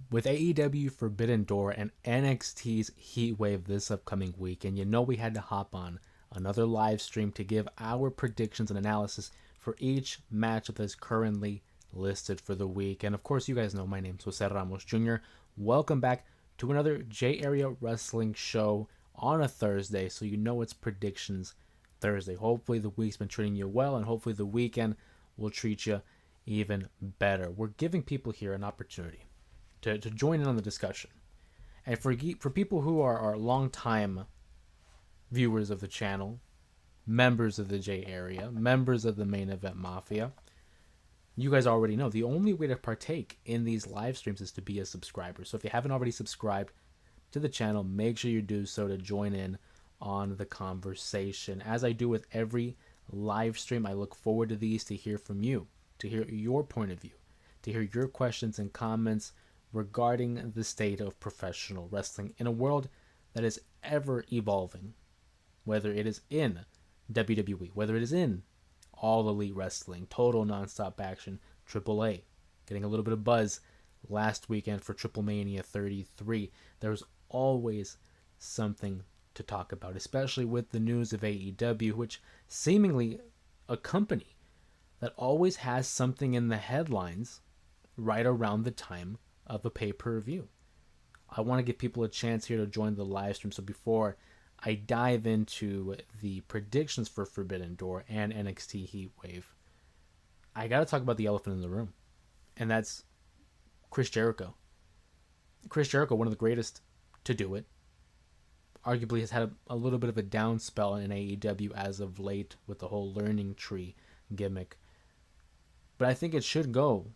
With AEW Forbidden Door and NXT's Heatwave this upcoming week, and we had to hop on another live stream to give our predictions and analysis for each match that is currently listed for the week. And of course, you guys know my name's Jose Ramos Jr. Welcome back to another J Area Wrestling show on a Thursday, so it's Predictions Thursday. Hopefully the week's been treating you well, and hopefully the weekend will treat you even better. We're giving people here an opportunity to join in on the discussion. And for people who are long-time viewers of the channel, members of the J Area, members of the Main Event Mafia, you guys already know the only way to partake in these live streams is to be a subscriber. So if you haven't already subscribed to the channel, make sure you do so to join in on the conversation. As I do with every live stream, I look forward to these to hear from you, to hear your point of view, to hear your questions and comments regarding the state of professional wrestling in a world that is ever evolving, whether it is in WWE, whether it is in All Elite Wrestling, Total Nonstop Action, AAA, getting a little bit of buzz last weekend for Triple Mania 33. There's always something to talk about, especially with the news of AEW, which seemingly a company that always has something in the headlines right around the time of a pay-per-view. I want to give people a chance here to join the live stream. So before I dive into the predictions for Forbidden Door and NXT Heatwave, I got to talk about the elephant in the room, and that's Chris Jericho. Chris Jericho, one of the greatest to do it, arguably has had a little bit of a down spell in AEW as of late with the whole learning tree gimmick. But I think it should go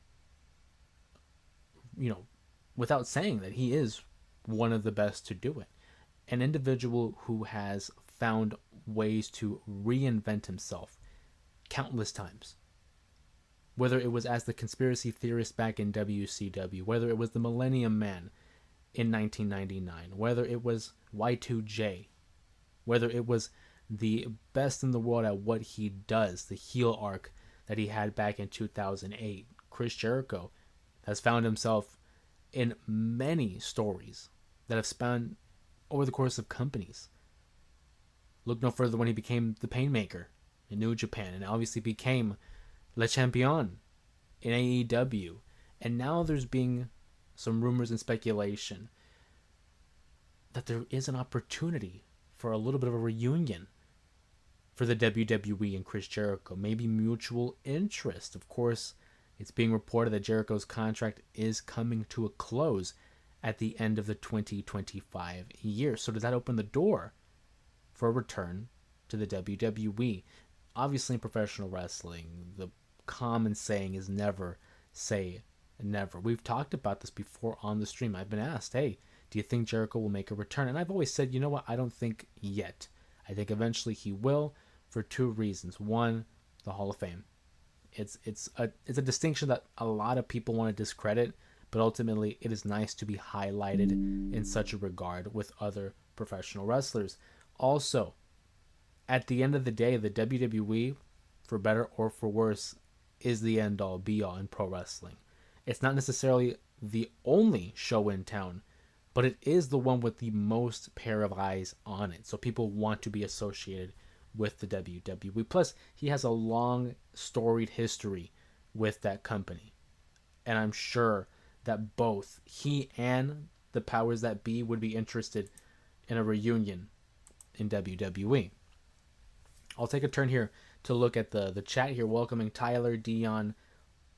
without saying that he is one of the best to do it. An individual who has found ways to reinvent himself countless times. Whether it was as the conspiracy theorist back in WCW, whether it was the Millennium Man in 1999, whether it was Y2J, whether it was the best in the world at what he does, the heel arc that he had back in 2008, Chris Jericho has found himself in many stories that have spanned over the course of companies. Look no further when he became the Painmaker in New Japan, and obviously became Le Champion in AEW. And now there's being some rumors and speculation that there is an opportunity for a little bit of a reunion for the WWE and Chris Jericho. Maybe mutual interest. Of course, it's being reported that Jericho's contract is coming to a close at the end of the 2025 year. So does that open the door for a return to the WWE? Obviously, in professional wrestling, the common saying is never say never. We've talked about this before on the stream. I've been asked, hey, do you think Jericho will make a return? And I've always said, you know what? I don't think yet. I think eventually he will, for two reasons. One, the Hall of Fame. It's a distinction that a lot of people want to discredit, but ultimately it is nice to be highlighted in such a regard with other professional wrestlers. Also, at the end of the day, the WWE, for better or for worse, is the end-all, be-all in pro wrestling. It's not necessarily the only show in town, but it is the one with the most pair of eyes on it. So people want to be associated with the WWE. Plus, he has a long, storied history with that company. And I'm sure that both he and the powers that be would be interested in a reunion in WWE. I'll take a turn here to look at the chat here, welcoming Tyler, Dion,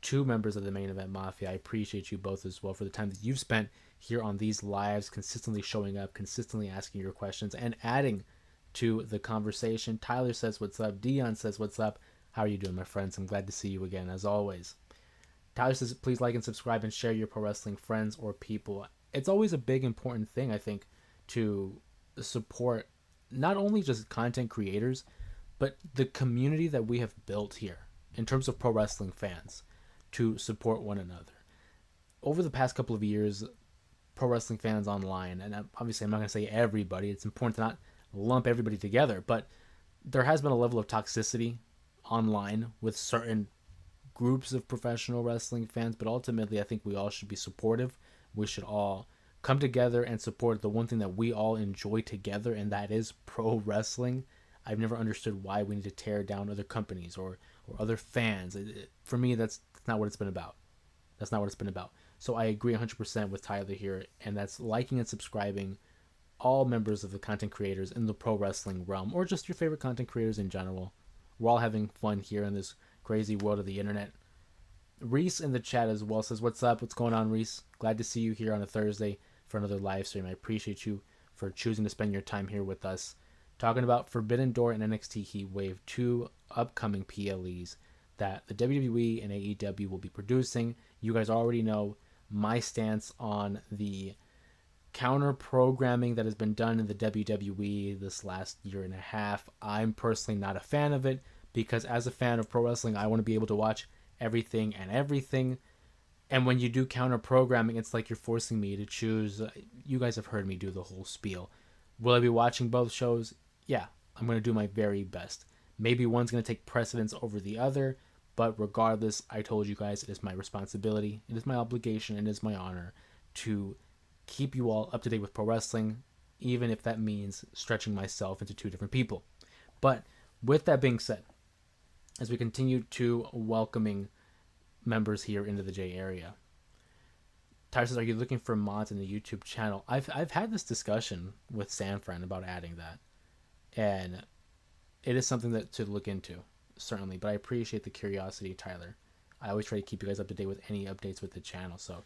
two members of the Main Event Mafia. I appreciate you both as well for the time that you've spent here on these lives, consistently showing up, consistently asking your questions, and adding to the conversation. Tyler says what's up. Dion says what's up. How are you doing, my friends? I'm glad to see you again, as always. Tyler says, please like and subscribe and share your pro wrestling friends or people. It's always a big, important thing, I think, to support not only just content creators, but the community that we have built here in terms of pro wrestling fans to support one another. Over the past couple of years, pro wrestling fans online, and obviously I'm not going to say everybody, it's important to not lump everybody together, but there has been a level of toxicity online with certain groups of professional wrestling fans, but ultimately I think we all should be supportive we should all come together and support the one thing that we all enjoy together, and that is pro wrestling. I've never understood why we need to tear down other companies or other fans. For me, that's not what it's been about. That's not what it's been about. So I agree 100% with Tyler here, and that's liking and subscribing all members of the content creators in the pro wrestling realm, or just your favorite content creators in general. We're all having fun here in this crazy world of the internet. Reese in the chat as well says, "What's up? What's going on, Reese? Glad to see you here on a Thursday for another live stream. I appreciate you for choosing to spend your time here with us, talking about Forbidden Door and NXT Heatwave, two upcoming PLEs that the WWE and AEW will be producing. You guys already know my stance on the counter programming that has been done in the WWE this last year and a half. I'm personally not a fan of it, because as a fan of pro wrestling, I want to be able to watch everything and everything. And when you do counter programming, it's like you're forcing me to choose. You guys have heard me do the whole spiel. Will I be watching both shows? Yeah, I'm going to do my very best. Maybe one's going to take precedence over the other, but regardless, I told you guys it is my responsibility, it is my obligation, it is my honor to keep you all up to date with pro wrestling, even if that means stretching myself into two different people. But with that being said, as we continue to welcoming members here into the J area, Tyler says, "Are you looking for mods in the YouTube channel?" I've had this discussion with Sanfran about adding that, and it is something that to look into, certainly. But I appreciate the curiosity, Tyler. I always try to keep you guys up to date with any updates with the channel, so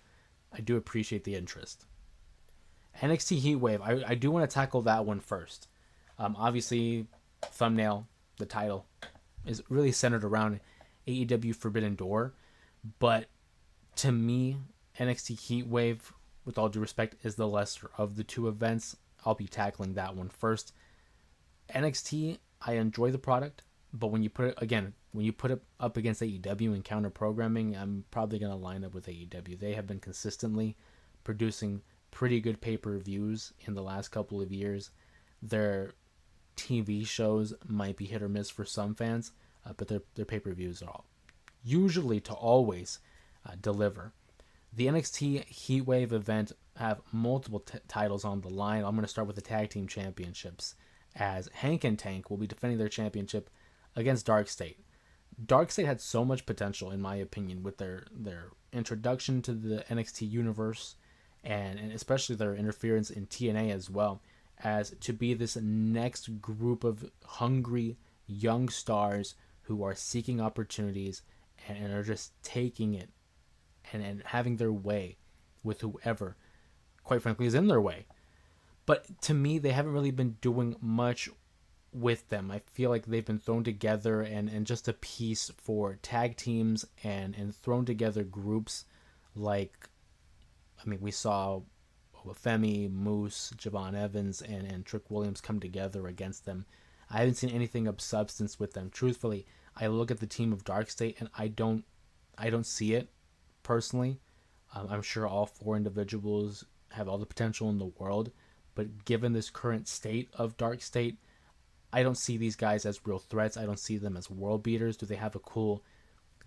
I do appreciate the interest. NXT Heatwave, I do want to tackle that one first. Obviously, thumbnail, the title, is really centered around AEW Forbidden Door, but to me, NXT Heatwave, with all due respect, is the lesser of the two events. I'll be tackling that one first. NXT, I enjoy the product, but when you put it up against AEW and counter programming, I'm probably going to line up with AEW. They have been consistently producing pretty good pay-per-views in the last couple of years. Their TV shows might be hit or miss for some fans, but their pay-per-views are usually to always deliver. The NXT Heatwave event have multiple titles on the line. I'm going to start with the Tag Team Championships, as Hank and Tank will be defending their championship against Dark State. Dark State had so much potential, in my opinion, with their introduction to the NXT universe, and especially their interference in TNA as well, as to be this next group of hungry young stars who are seeking opportunities and are just taking it and having their way with whoever, quite frankly, is in their way. But to me, they haven't really been doing much with them. I feel like they've been thrown together and just a piece for tag teams and thrown together groups like, we saw Femi, Moose, Javon Evans, and Trick Williams come together against them. I haven't seen anything of substance with them. Truthfully, I look at the team of Dark State and I don't see it personally. I'm sure all four individuals have all the potential in the world, but given this current state of Dark State, I don't see these guys as real threats. I don't see them as world beaters. Do they have a cool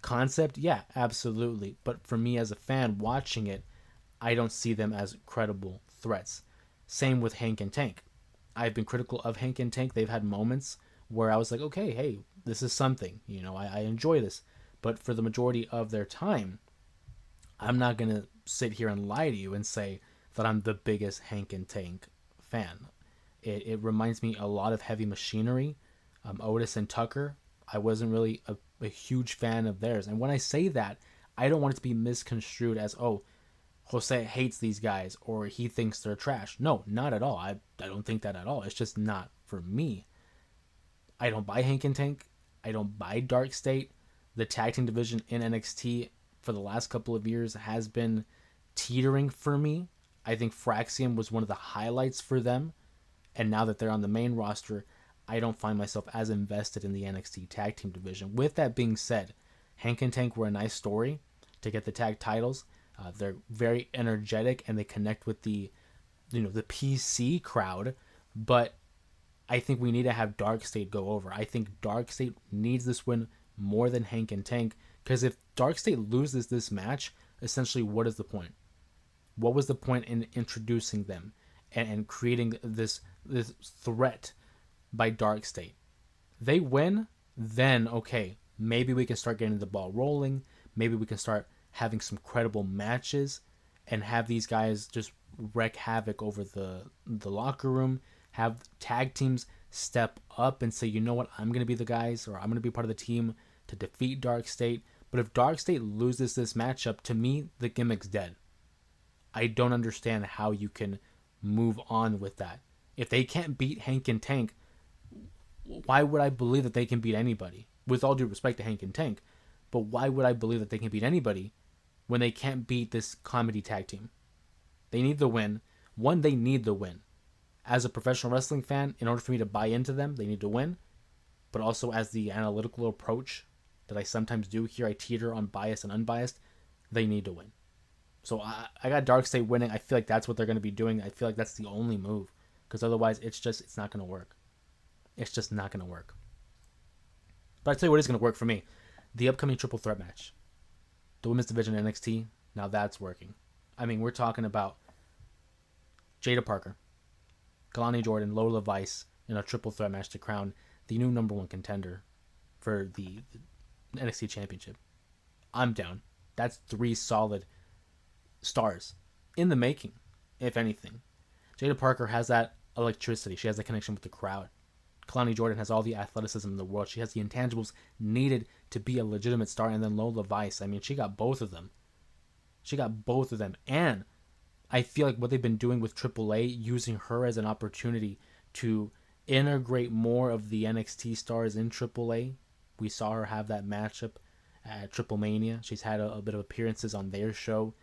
concept? Yeah, absolutely. But for me as a fan watching it, I don't see them as credible threats. Same with Hank and Tank. I've been critical of Hank and Tank. They've had moments where I was like, okay, hey, this is something. I enjoy this. But for the majority of their time, I'm not going to sit here and lie to you and say that I'm the biggest Hank and Tank fan. It reminds me a lot of Heavy Machinery, Otis and Tucker. I wasn't really a huge fan of theirs. And when I say that, I don't want it to be misconstrued as, oh, Jose hates these guys or he thinks they're trash. No, not at all. I don't think that at all. It's just not for me. I don't buy Hank and Tank. I don't buy Dark State. The tag team division in NXT for the last couple of years has been teetering for me. I think Fraxium was one of the highlights for them. And now that they're on the main roster, I don't find myself as invested in the NXT tag team division. With that being said, Hank and Tank were a nice story to get the tag titles. They're very energetic and they connect with the PC crowd. But I think we need to have Dark State go over. I think Dark State needs this win more than Hank and Tank, because if Dark State loses this match, essentially, what is the point? What was the point in introducing them and creating this threat by Dark State? They win, then okay, maybe we can start getting the ball rolling. Maybe we can start having some credible matches and have these guys just wreak havoc over the locker room. Have tag teams step up and say, you know what, I'm going to be the guys, or I'm going to be part of the team to defeat Dark State. But if Dark State loses this matchup, to me, the gimmick's dead. I don't understand how you can move on with that. If they can't beat Hank and Tank, why would I believe that they can beat anybody? With all due respect to Hank and Tank, but why would I believe that they can beat anybody when they can't beat this comedy tag team? They need the win. One, they need the win. As a professional wrestling fan, in order for me to buy into them, they need to win. But also as the analytical approach that I sometimes do here, I teeter on biased and unbiased, they need to win. So I got Dark State winning. I feel like that's what they're going to be doing. I feel like that's the only move. Because otherwise, it's not going to work. It's just not going to work. But I tell you what is going to work for me. The upcoming triple threat match. The women's division NXT. Now that's working. I mean, we're talking about Jada Parker, Kalani Jordan, Lola Vice in a triple threat match to crown the new number one contender for the NXT championship. I'm down. That's 3 solid stars in the making, if anything. Jada Parker has that electricity. She has that connection with the crowd. Kalani Jordan has all the athleticism in the world. She has the intangibles needed to be a legitimate star. And then Lola Vice, I mean, she got both of them. And I feel like what they've been doing with AAA, using her as an opportunity to integrate more of the NXT stars in AAA. We saw her have that matchup at Triple Mania. She's had a bit of appearances on their show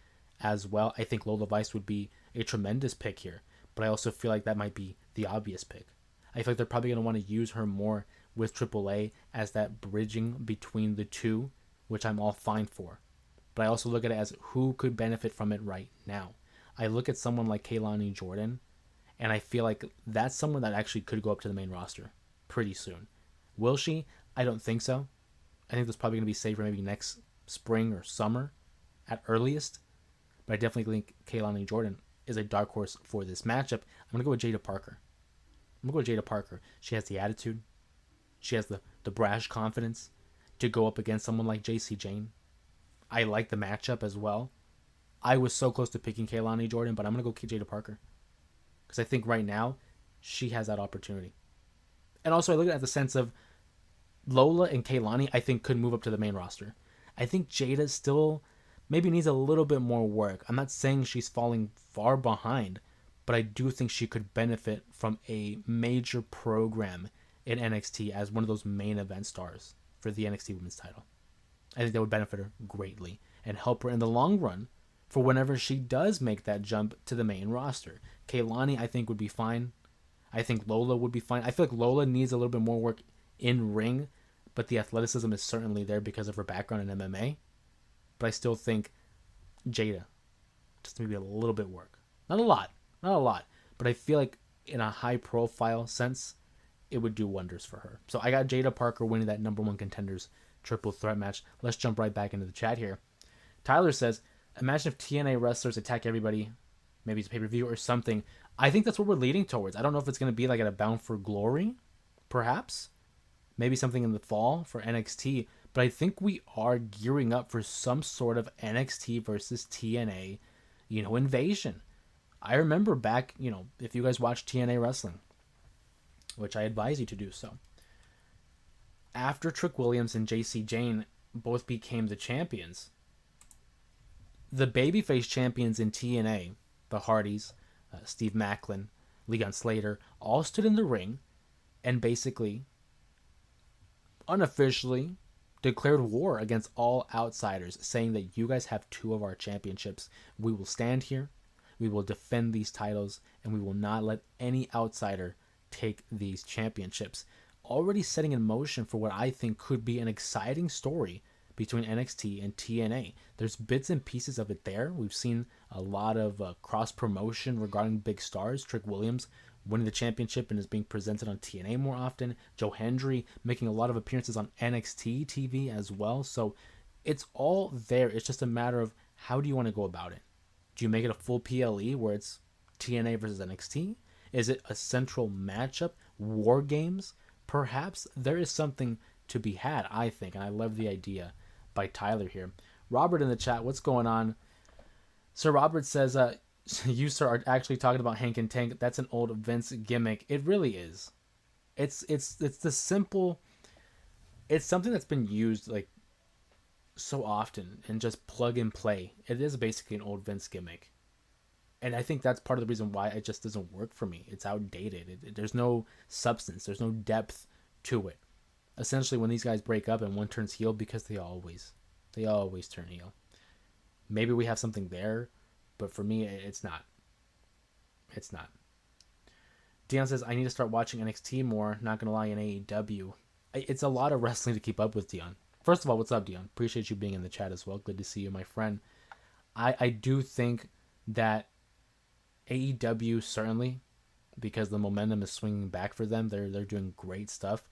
as well. I think Lola Vice would be a tremendous pick here, but I also feel like that might be the obvious pick. I feel like they're probably going to want to use her more with AAA as that bridging between the two, which I'm all fine for. But I also look at it as who could benefit from it right now. I look at someone like Kalani Jordan, and I feel like that's someone that actually could go up to the main roster pretty soon. Will she? I don't think so. I think that's probably going to be saved for maybe next spring or summer at earliest. But I definitely think Kalani Jordan is a dark horse for this matchup. I'm going to go with Jada Parker. She has the attitude. She has the brash confidence to go up against someone like JC Jane. I like the matchup as well. I was so close to picking Kalani Jordan, but I'm going to go Jada Parker. Because I think right now, she has that opportunity. And also, I look at the sense of Lola and Kalani, I think, could move up to the main roster. I think Jada still maybe needs a little bit more work. I'm not saying she's falling far behind, but I do think she could benefit from a major program in NXT as one of those main event stars for the NXT Women's title. I think that would benefit her greatly and help her in the long run for whenever she does make that jump to the main roster. Kalani, I think, would be fine. I think Lola would be fine. I feel like Lola needs a little bit more work in ring, but the athleticism is certainly there because of her background in MMA. But I still think Jada, just maybe a little bit work. Not a lot, but I feel like in a high profile sense, it would do wonders for her. So I got Jada Parker winning that number one contenders triple threat match. Let's jump right back into the chat here. Tyler says, imagine if TNA wrestlers attack everybody, maybe it's a pay-per-view or something. I think that's what we're leading towards. I don't know if it's going to be like at a Bound for Glory, perhaps. Maybe something in the fall for NXT. But I think we are gearing up for some sort of NXT versus TNA, invasion. I remember back, if you guys watch TNA wrestling, which I advise you to do so. After Trick Williams and JC Jane both became the champions, the babyface champions in TNA, the Hardys, Steve Macklin, Leon Slater, all stood in the ring and basically, unofficially, declared war against all outsiders, saying that you guys have 2 of our championships. We will stand here, we will defend these titles, and we will not let any outsider take these championships. Already setting in motion for what I think could be an exciting story between NXT and TNA. There's bits and pieces of it there. We've seen a lot of cross promotion regarding big stars. Trick Williams winning the championship and is being presented on TNA more often. Joe Hendry making a lot of appearances on NXT TV as well. So it's all there. It's just a matter of how do you want to go about it. Do you make it a full PLE where it's TNA versus NXT? Is it a central matchup? War games? Perhaps there is something to be had, I think, and I love the idea by Tyler here. Robert in the chat, what's going on? Sir Robert says, you, sir, are actually talking about Hank and Tank. That's an old Vince gimmick. It really is. It's the simple. It's something that's been used like so often and just plug and play. It is basically an old Vince gimmick, and I think that's part of the reason why it just doesn't work for me. It's outdated. There's no substance. There's no depth to it. Essentially, when these guys break up and one turns heel, because they always turn heel. Maybe we have something there, but for me, it's not. It's not. Dion says, I need to start watching NXT more. Not going to lie, in AEW. It's a lot of wrestling to keep up with, Dion. First of all, what's up, Dion? Appreciate you being in the chat as well. Good to see you, my friend. I do think that AEW, certainly, because the momentum is swinging back for them, they're doing great stuff.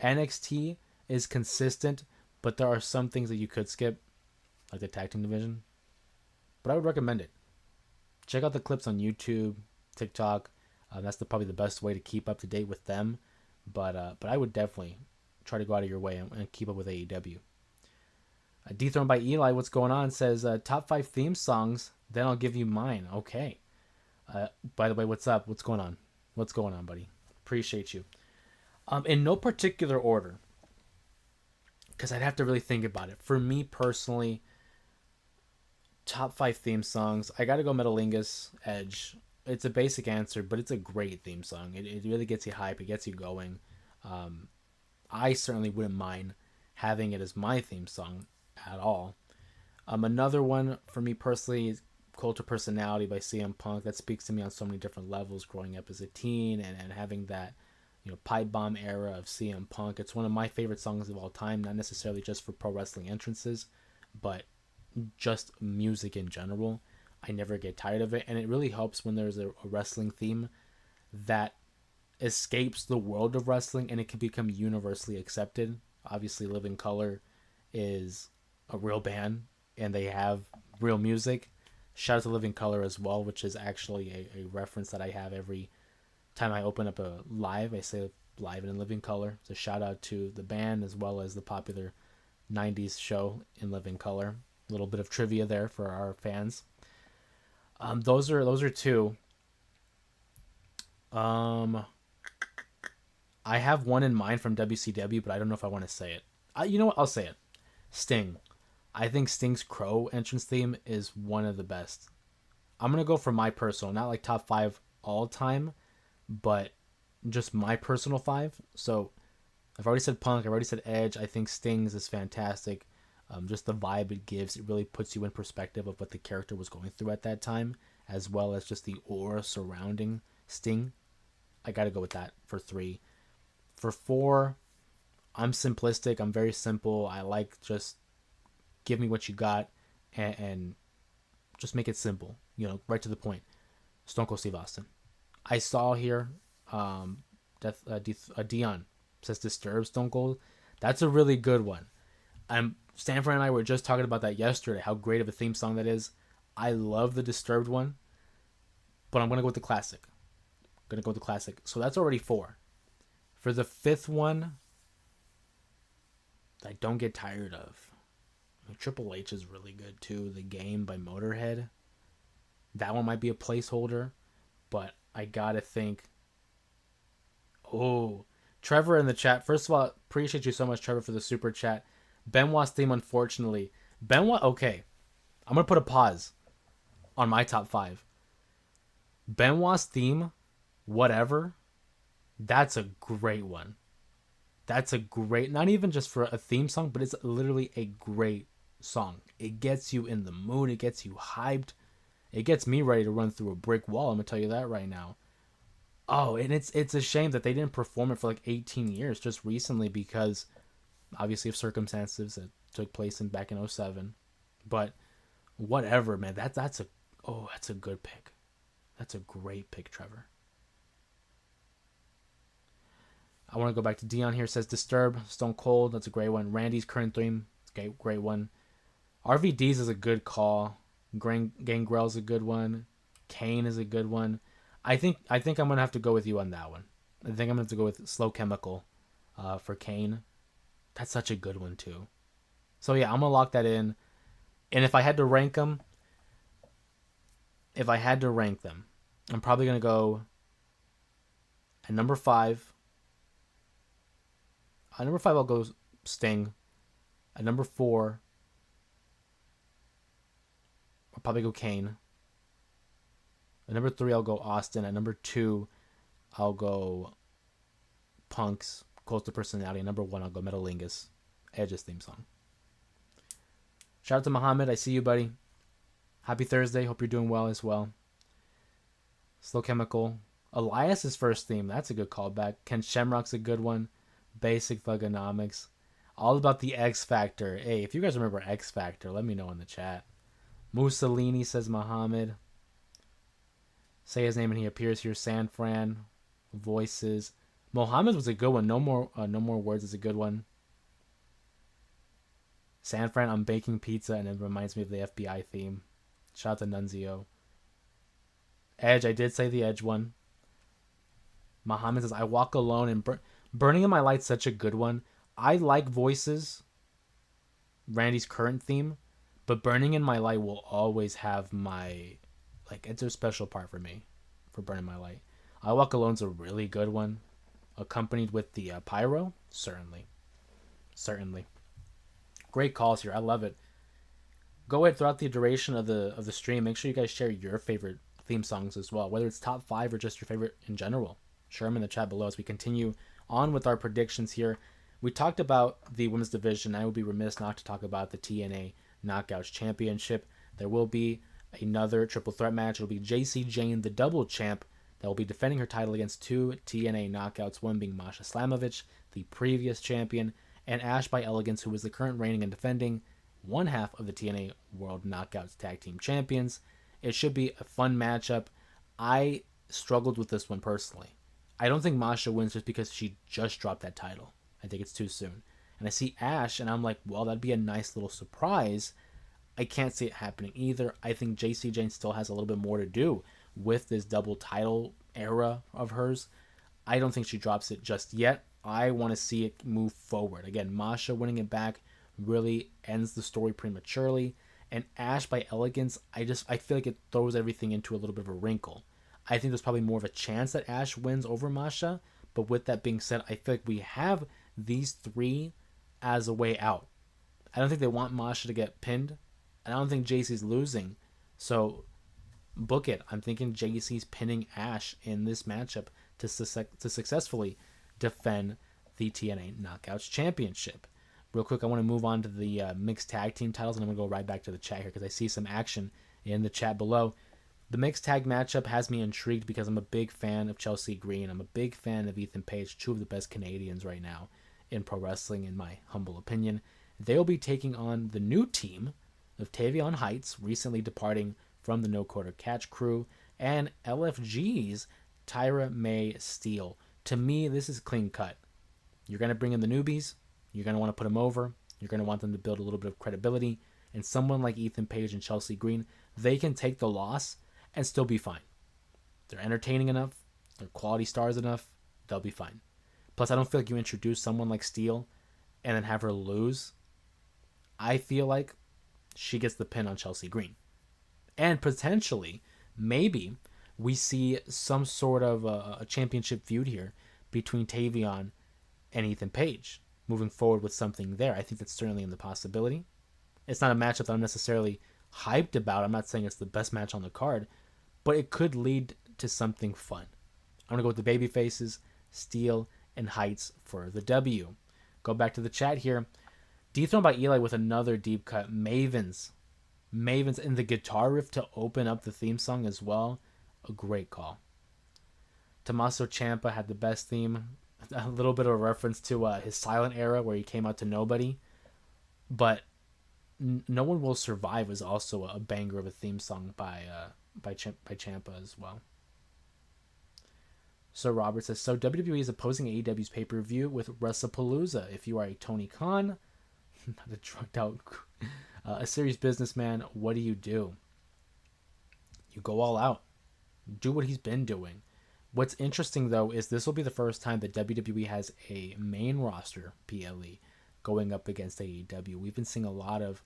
NXT is consistent, but there are some things that you could skip, like the tag team division. But I would recommend it. Check out the clips on YouTube, TikTok. That's probably the best way to keep up to date with them. But I would definitely try to go out of your way and keep up with AEW. Dethroned by Eli, what's going on? Says, top 5 theme songs, then I'll give you mine. Okay. By the way, what's up? What's going on? What's going on, buddy? Appreciate you. In no particular order, because I'd have to really think about it. For me personally, top 5 theme songs, I gotta go Metalingus, Edge. It's a basic answer, but it's a great theme song. It really gets you hype. It gets you going. I certainly wouldn't mind having it as my theme song at all. Another one for me personally is Cult of Personality by CM Punk. That speaks to me on so many different levels growing up as a teen and having that, pipe bomb era of CM Punk. It's one of my favorite songs of all time, not necessarily just for pro wrestling entrances, but just music in general. I never get tired of it, and it really helps when there's a wrestling theme that escapes the world of wrestling and it can become universally accepted. Obviously, Living Color is a real band and they have real music. Shout out to Living Color as well, which is actually a reference that I have every time I open up a live. I say live and in Living Color. It's a shout out to the band as well as the popular 90s show in Living Color. A little bit of trivia there for our fans. Those are 2. I have one in mind from WCW, but I don't know if I want to say it. You know what? I'll say it. Sting. I think Sting's Crow entrance theme is one of the best. I'm going to go for my personal, not like top 5 all time, but just my personal 5. So I've already said Punk. I've already said Edge. I think Sting's is fantastic. Just the vibe it gives, it really puts you in perspective of what the character was going through at that time, as well as just the aura surrounding Sting. I gotta go with that for 3. For 4, I'm simplistic. I'm very simple. I like just give me what you got and just make it simple. Right to the point. Stone Cold Steve Austin. I saw here, Dion says Disturbed Stone Cold. That's a really good one. Stanford and I were just talking about that yesterday, how great of a theme song that is. I love the Disturbed one, but I'm going to go with the classic. So that's already 4. For the 5th one, I don't get tired of. Triple H is really good too. The Game by Motorhead. That one might be a placeholder, but I got to think. Oh, Trevor in the chat. First of all, appreciate you so much, Trevor, for the super chat. Benoit's theme, unfortunately. Benoit, okay. I'm going to put a pause on my top 5. Benoit's theme, whatever, that's a great one. That's a great, not even just for a theme song, but it's literally a great song. It gets you in the mood. It gets you hyped. It gets me ready to run through a brick wall. I'm going to tell you that right now. Oh, and it's a shame that they didn't perform it for like 18 years just recently because obviously of circumstances that took place back in 2007. But whatever, man. That's a good pick. That's a great pick, Trevor. I want to go back to Dion here. Says Disturb, Stone Cold. That's a great one. Randy's current theme. Great one. RVD's is a good call. Gangrel's a good one. Kane is a good one. I think I'm gonna have to go with you on that one. I think I'm gonna have to go with Slow Chemical, for Kane. That's such a good one too. So yeah, I'm gonna lock that in. And if I had to rank them, I'm probably gonna go at number five. At number five, I'll go Sting. At number four, I'll probably go Kane. At number three, I'll go Austin. At number two, I'll go Punk's Close to Personality. At number one, I'll go Metalingus, Edge's theme song. Shout out to Muhammad. I see you, buddy. Happy Thursday. Hope you're doing well as well. Slow Chemical. Elias's first theme. That's a good callback. Ken Shamrock's a good one. Basic Thugonomics. All about the X Factor. Hey, if you guys remember X Factor, let me know in the chat. Mussolini, says Muhammad. Say his name and he appears here. San Fran. Voices. Mohammed was a good one. No more words is a good one. San Fran, I'm baking pizza and it reminds me of the FBI theme. Shout out to Nunzio. Edge, I did say the Edge one. Muhammad says, I walk alone and Burning in My Light's such a good one. I like Voices, Randy's current theme, but Burning in My Light will always have my, it's a special part for me, for Burning My Light. I Walk Alone's a really good one, accompanied with the pyro. Certainly. Great calls here. I love it. Go ahead throughout the duration of the stream. Make sure you guys share your favorite theme songs as well, whether it's top 5 or just your favorite in general. Share them in the chat below as we continue on with our predictions here. We talked about the women's division. I would be remiss not to talk about the TNA Knockouts Championship. There will be another triple threat match. It'll be JC Jane, the double champ, that will be defending her title against 2 TNA Knockouts, one being Masha Slamovich, the previous champion, and Ash by Elegance, who is the current reigning and defending one half of the TNA World Knockouts Tag Team Champions. It should be a fun matchup. I struggled with this one personally. I don't think Masha wins just because she just dropped that title. I think it's too soon. And I see Ash, and I'm like, well, that'd be a nice little surprise. I can't see it happening either. I think JC Jane still has a little bit more to do with this double title era of hers. I don't think she drops it just yet. I want to see it move forward. Again, Masha winning it back really ends the story prematurely. And Ash by Elegance, I feel like it throws everything into a little bit of a wrinkle. I think there's probably more of a chance that Ash wins over Masha. But with that being said, I feel like we have these three as a way out. I don't think they want Masha to get pinned. And I don't think JC's losing. So book it. I'm thinking JC's pinning Ash in this matchup to successfully defend the TNA Knockouts Championship. Real quick, I want to move on to the mixed tag team titles, and I'm going to go right back to the chat here because I see some action in the chat below. The mixed tag matchup has me intrigued because I'm a big fan of Chelsea Green. I'm a big fan of Ethan Page, 2 of the best Canadians right now in pro wrestling, in my humble opinion. They'll be taking on the new team of Tavion Heights, recently departing from the No Quarter Catch crew, and LFG's Tyra May Steele. To me, this is clean cut. You're going to bring in the newbies. You're going to want to put them over. You're going to want them to build a little bit of credibility. And someone like Ethan Page and Chelsea Green, they can take the loss and still be fine. They're entertaining enough. They're quality stars enough. They'll be fine. Plus, I don't feel like you introduce someone like Steele and then have her lose. I feel like she gets the pin on Chelsea Green. And potentially, maybe, we see some sort of a championship feud here between Tavion and Ethan Page, moving forward with something there. I think that's certainly in the possibility. It's not a matchup that I'm necessarily hyped about. I'm not saying it's the best match on the card, but it could lead to something fun. I'm going to go with the baby faces, Steele and Heights for the W. Go back to the chat here. Dethroned by Eli with another deep cut. Mavens and the guitar riff to open up the theme song as well. A great call. Tommaso Ciampa had the best theme. A little bit of a reference to his silent era where he came out to nobody. But No One Will Survive is also a banger of a theme song by Ciampa as well. So Robert says, so WWE is opposing AEW's pay-per-view with WrestlePalooza. If you are a Tony Khan, not a drugged out, a serious businessman, what do you do? You go all out. Do what he's been doing. What's interesting though is this will be the first time that WWE has a main roster PLE going up against AEW. We've been seeing a lot of,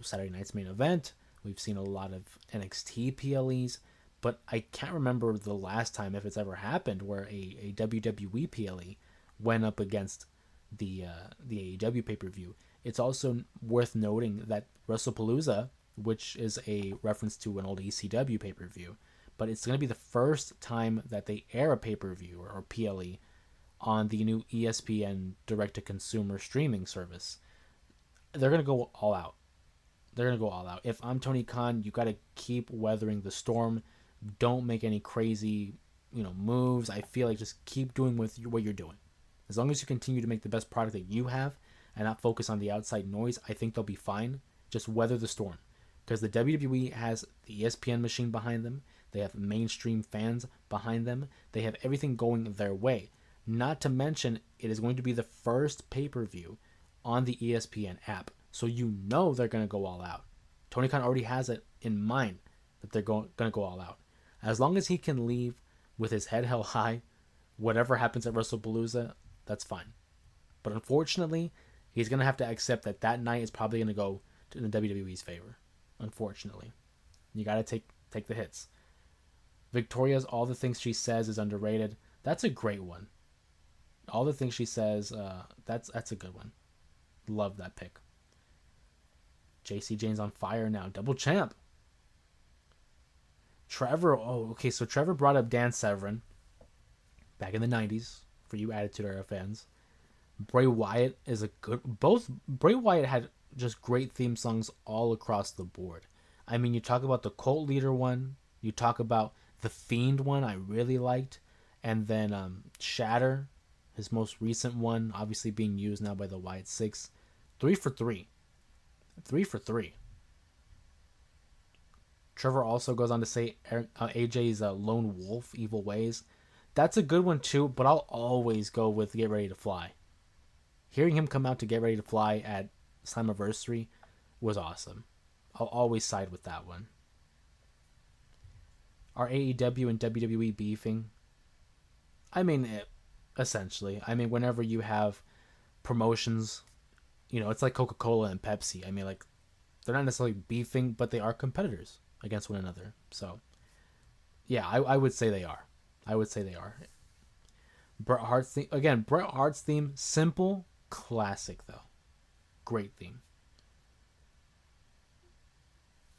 Saturday Night's Main Event. We've seen a lot of NXT PLEs, but I can't remember the last time, if it's ever happened, where a WWE PLE went up against the AEW pay per view. It's also worth noting that WrestlePalooza, which is a reference to an old ECW pay per view, but it's going to be the first time that they air a pay per view or PLE on the new ESPN direct to consumer streaming service. They're going to go all out. They're going to go all out. If I'm Tony Khan, you got to keep weathering the storm. Don't make any crazy, moves. I feel like just keep doing what you're doing. As long as you continue to make the best product that you have and not focus on the outside noise, I think they'll be fine. Just weather the storm. Because the WWE has the ESPN machine behind them. They have mainstream fans behind them. They have everything going their way. Not to mention, it is going to be the first pay-per-view on the ESPN app. So they're going to go all out. Tony Khan already has it in mind that they're going to go all out. As long as he can leave with his head held high, whatever happens at WrestlePalooza, that's fine. But unfortunately, he's going to have to accept that night is probably going to go to the WWE's favor. Unfortunately. You got to take the hits. Victoria's All the Things She Says is underrated. That's a great one. All the Things She Says, that's a good one. Love that pick. JC Jane's on fire now. Double champ. Trevor, so Trevor brought up Dan Severn back in the 90s for you Attitude Era fans. Bray Wyatt is Bray Wyatt had just great theme songs all across the board. I mean, you talk about the Cult Leader one, you talk about the Fiend one I really liked, and then Shatter, his most recent one, obviously being used now by the Wyatt Six. 3 for 3. 3 for 3. Trevor also goes on to say AJ's Lone Wolf, Evil Ways. That's a good one too, but I'll always go with Get Ready to Fly. Hearing him come out to Get Ready to Fly at Slammiversary was awesome. I'll always side with that one. Are AEW and WWE beefing? I mean, essentially. I mean, whenever you have promotions, it's like Coca-Cola and Pepsi. I mean, like, they're not necessarily beefing, but they are competitors against one another. So, yeah, I would say they are. I would say they are. Bret Hart's theme, again, Bret Hart's theme, simple, classic, though. Great theme.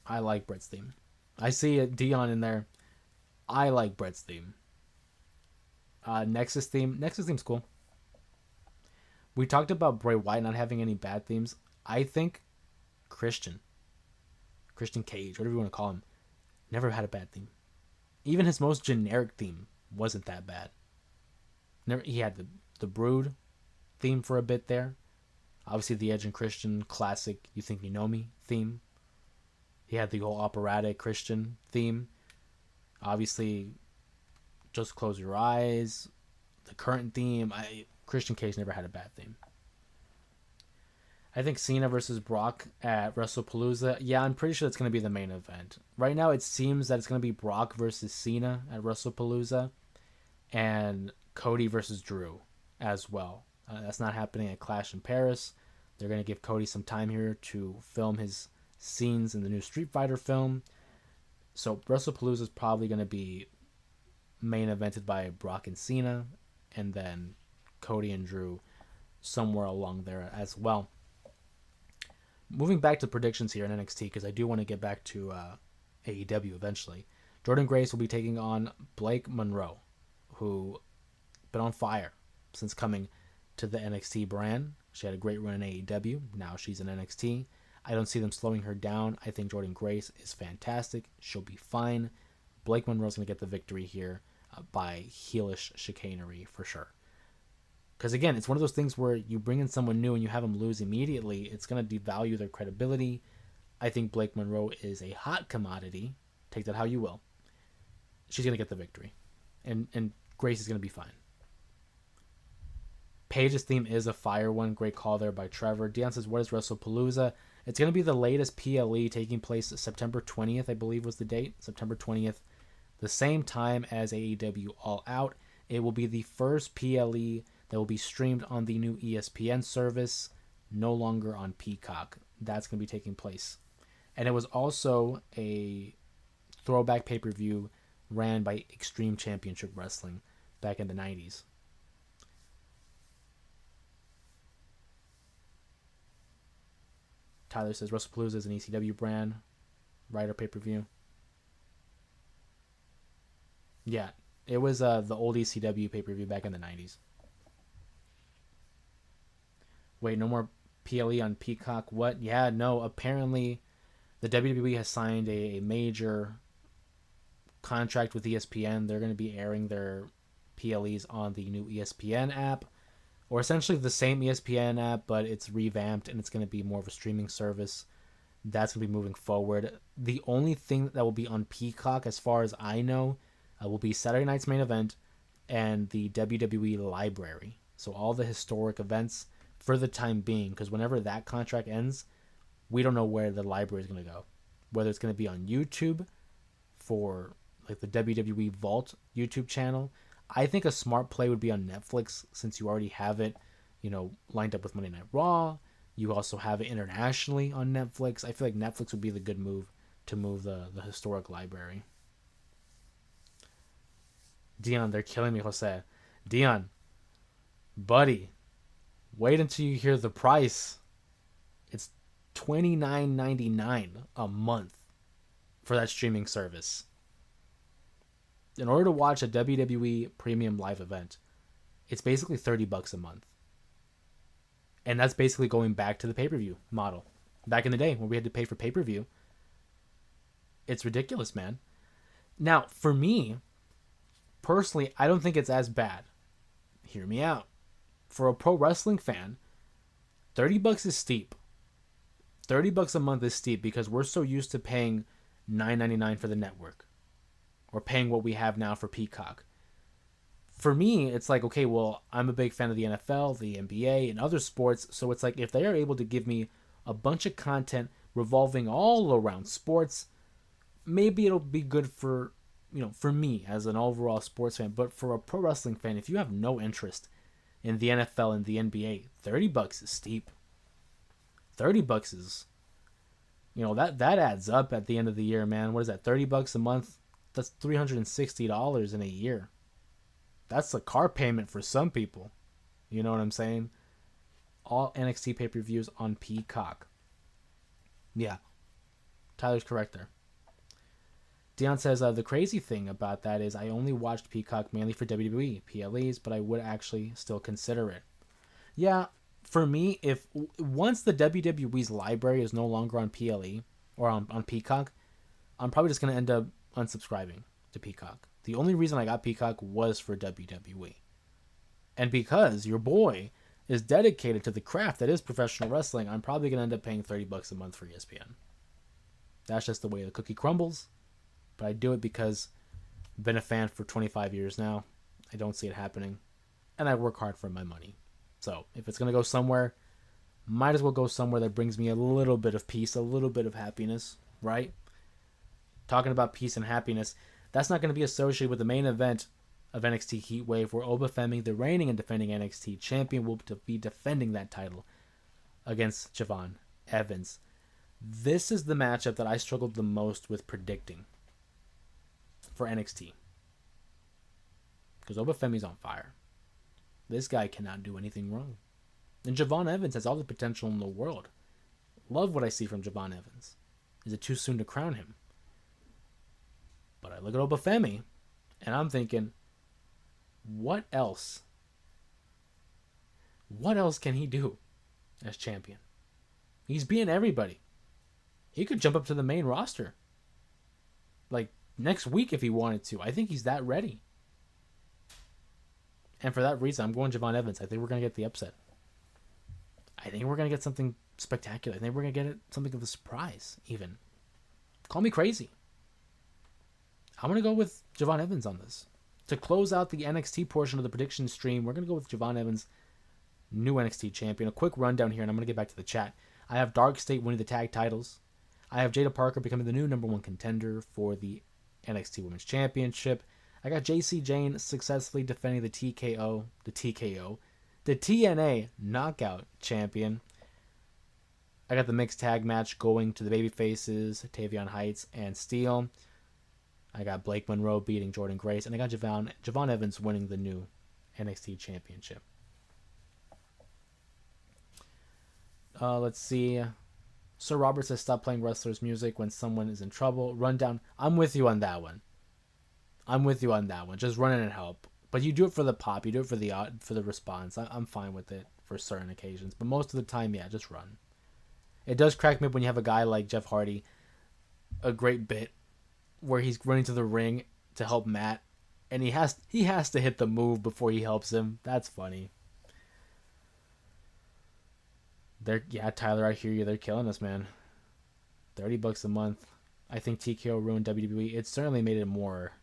I like Bret's theme. I see Dion in there. I like Bret's theme. Nexus theme. Nexus theme's cool. We talked about Bray Wyatt not having any bad themes. I think Christian Cage, whatever you want to call him, never had a bad theme. Even his most generic theme wasn't that bad. He had the Brood theme for a bit there. Obviously, the Edge and Christian classic You Think You Know Me theme. He had the whole operatic Christian theme. Obviously, Just Close Your Eyes. The current theme. Christian Cage never had a bad theme. I think Cena versus Brock at WrestlePalooza. Yeah, I'm pretty sure that's going to be the main event. Right now, it seems that it's going to be Brock versus Cena at WrestlePalooza. And Cody versus Drew as well. That's not happening at Clash in Paris. They're going to give Cody some time here to film his scenes in the new Street Fighter film. So WrestlePalooza is probably going to be main evented by Brock and Cena, and then Cody and Drew somewhere along there as well. Moving back to predictions here in NXT, because I do want to get back to AEW eventually. Jordynne Grace will be taking on Blake Monroe, who been on fire since coming to the NXT brand. She had a great run in AEW. Now she's in NXT. I don't see them slowing her down. I think Jordynne Grace is fantastic. She'll be fine. Blake Monroe's going to get the victory here by heelish chicanery for sure. Because again, it's one of those things where you bring in someone new and you have them lose immediately. It's going to devalue their credibility. I think Blake Monroe is a hot commodity. Take that how you will. She's going to get the victory. And Grace is going to be fine. Paige's theme is a fire one. Great call there by Trevor. Dion says, what is WrestlePalooza? It's going to be the latest PLE, taking place September 20th, I believe was the date. September 20th, the same time as AEW All Out. It will be the first PLE that will be streamed on the new ESPN service, no longer on Peacock. That's going to be taking place. And it was also a throwback pay-per-view ran by Extreme Championship Wrestling back in the 90s. Tyler says WrestlePalooza is an ECW brand. Rider pay-per-view. Yeah, it was the old ECW pay-per-view back in the 90s. Wait, no more PLE on Peacock? What? Yeah, no, apparently the WWE has signed a major contract with ESPN. They're going to be airing their PLEs on the new ESPN app, or essentially the same ESPN app, but it's revamped and it's going to be more of a streaming service. That's going to be moving forward. The only thing that will be on Peacock, as far as I know, will be Saturday Night's Main Event and the WWE Library. So all the historic events for the time being, because whenever that contract ends, we don't know where the library is going to go. Whether it's going to be on YouTube for like the WWE Vault YouTube channel. I think a smart play would be on Netflix, since you already have it, lined up with Monday Night Raw. You also have it internationally on Netflix. I feel like Netflix would be the good move to move the historic library. Dion, they're killing me, Jose. Dion, buddy, wait until you hear the price. It's $29.99 a month for that streaming service. In order to watch a WWE premium live event, it's basically $30 a month. And that's basically going back to the pay-per-view model. Back in the day when we had to pay for pay-per-view. It's ridiculous, man. Now, for me, personally, I don't think it's as bad. Hear me out. For a pro wrestling fan, $30 is steep. $30 a month is steep because we're so used to paying $9.99 for the network, or paying what we have now for Peacock. For me, it's like, okay, well, I'm a big fan of the NFL, the NBA, and other sports, so it's like if they are able to give me a bunch of content revolving all around sports, maybe it'll be good for, for me as an overall sports fan. But for a pro wrestling fan, if you have no interest in the NFL and the NBA, $30 is steep. $30 is, that adds up at the end of the year, man. What is that? $30 a month? That's $360 in a year. That's a car payment for some people. You know what I'm saying? All NXT pay-per-views on Peacock. Yeah. Tyler's correct there. Dion says, the crazy thing about that is I only watched Peacock mainly for WWE PLEs, but I would actually still consider it. Yeah, for me, if once the WWE's library is no longer on PLE or on Peacock, I'm probably just going to end up unsubscribing to Peacock. The only reason I got Peacock was for WWE. And because your boy is dedicated to the craft that is professional wrestling, I'm probably going to end up paying $30 a month for ESPN. That's just the way the cookie crumbles. But I do it because I've been a fan for 25 years now. I don't see it happening. And I work hard for my money. So if it's going to go somewhere, might as well go somewhere that brings me a little bit of peace, a little bit of happiness, right? Talking about peace and happiness, that's not going to be associated with the main event of NXT Heatwave, where Obafemi, the reigning and defending NXT champion, will be defending that title against Javon Evans. This is the matchup that I struggled the most with predicting for NXT. Because Obafemi's on fire. This guy cannot do anything wrong. And Javon Evans has all the potential in the world. Love what I see from Javon Evans. Is it too soon to crown him? But I look at Obafemi, and I'm thinking, what else? What else can he do as champion? He's beating everybody. He could jump up to the main roster. Like, next week if he wanted to. I think he's that ready. And for that reason, I'm going Javon Evans. I think we're going to get the upset. I think we're going to get something spectacular. I think we're going to get something of a surprise, even. Call me crazy. I'm going to go with Javon Evans on this. To close out the NXT portion of the prediction stream, we're going to go with Javon Evans, new NXT champion. A quick rundown here, and I'm going to get back to the chat. I have Dark State winning the tag titles. I have Jada Parker becoming the new number one contender for the NXT Women's Championship. I got JC Jane successfully defending the the TNA Knockout Champion. I got the mixed tag match going to the babyfaces, Tavion Heights and Steele. I got Blake Monroe beating Jordan Grace, and I got Javon Evans winning the new NXT Championship. Let's see. Sir Robert says stop playing wrestlers' music when someone is in trouble. Rundown. I'm with you on that one. Just run in and help. But you do it for the pop. You do it for the response. I'm fine with it for certain occasions. But most of the time, yeah, just run. It does crack me up when you have a guy like Jeff Hardy, a great bit, where he's running to the ring to help Matt, and he has to hit the move before he helps him. That's funny. Tyler, I hear you. They're killing us, man. $30 a month. I think TKO ruined WWE. It certainly made it more,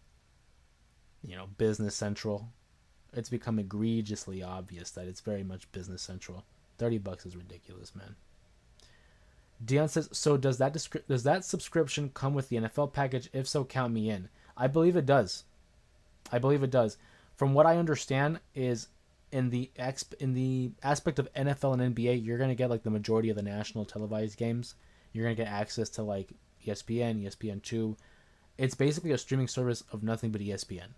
business central. It's become egregiously obvious that it's very much business central. $30 is ridiculous, man. Dion says, so does that subscription come with the NFL package? If so, count me in. I believe it does. From what I understand is in the aspect of NFL and NBA, you're going to get like the majority of the national televised games. You're going to get access to like ESPN, ESPN2. It's basically a streaming service of nothing but ESPN.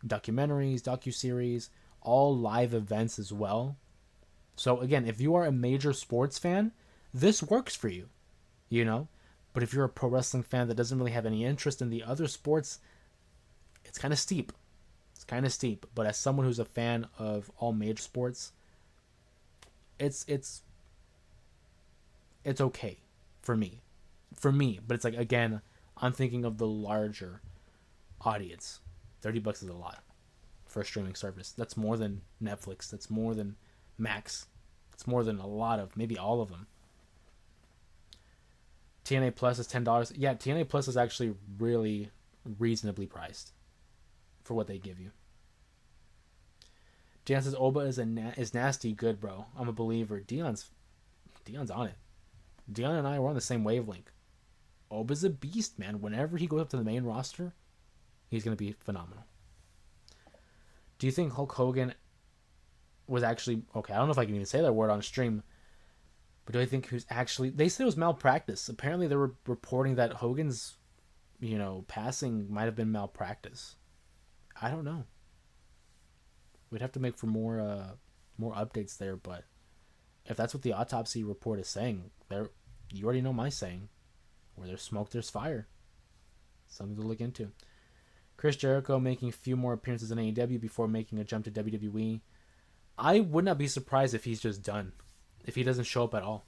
Documentaries, docuseries, all live events as well. So again, if you are a major sports fan, this works for you, But if you're a pro wrestling fan that doesn't really have any interest in the other sports, it's kind of steep. But as someone who's a fan of all major sports, it's okay for me. But it's like, again, I'm thinking of the larger audience. $30 is a lot for a streaming service. That's more than Netflix. That's more than Max. It's more than a lot of, maybe all of them. TNA Plus is $10. Yeah, TNA Plus is actually really reasonably priced for what they give you. Dion says Oba is nasty good, bro. I'm a believer. Dion's on it. Dion and I were on the same wavelength. Oba's a beast, man. Whenever he goes up to the main roster, he's going to be phenomenal. Do you think Hulk Hogan was actually... Okay, I don't know if I can even say that word on stream. But do I think who's actually... They said it was malpractice. Apparently they were reporting that Hogan's, passing might have been malpractice. I don't know. We'd have to make for more updates there, but if that's what the autopsy report is saying, you already know my saying. Where there's smoke, there's fire. Something to look into. Chris Jericho making a few more appearances in AEW before making a jump to WWE. I would not be surprised if he's just done. If he doesn't show up at all.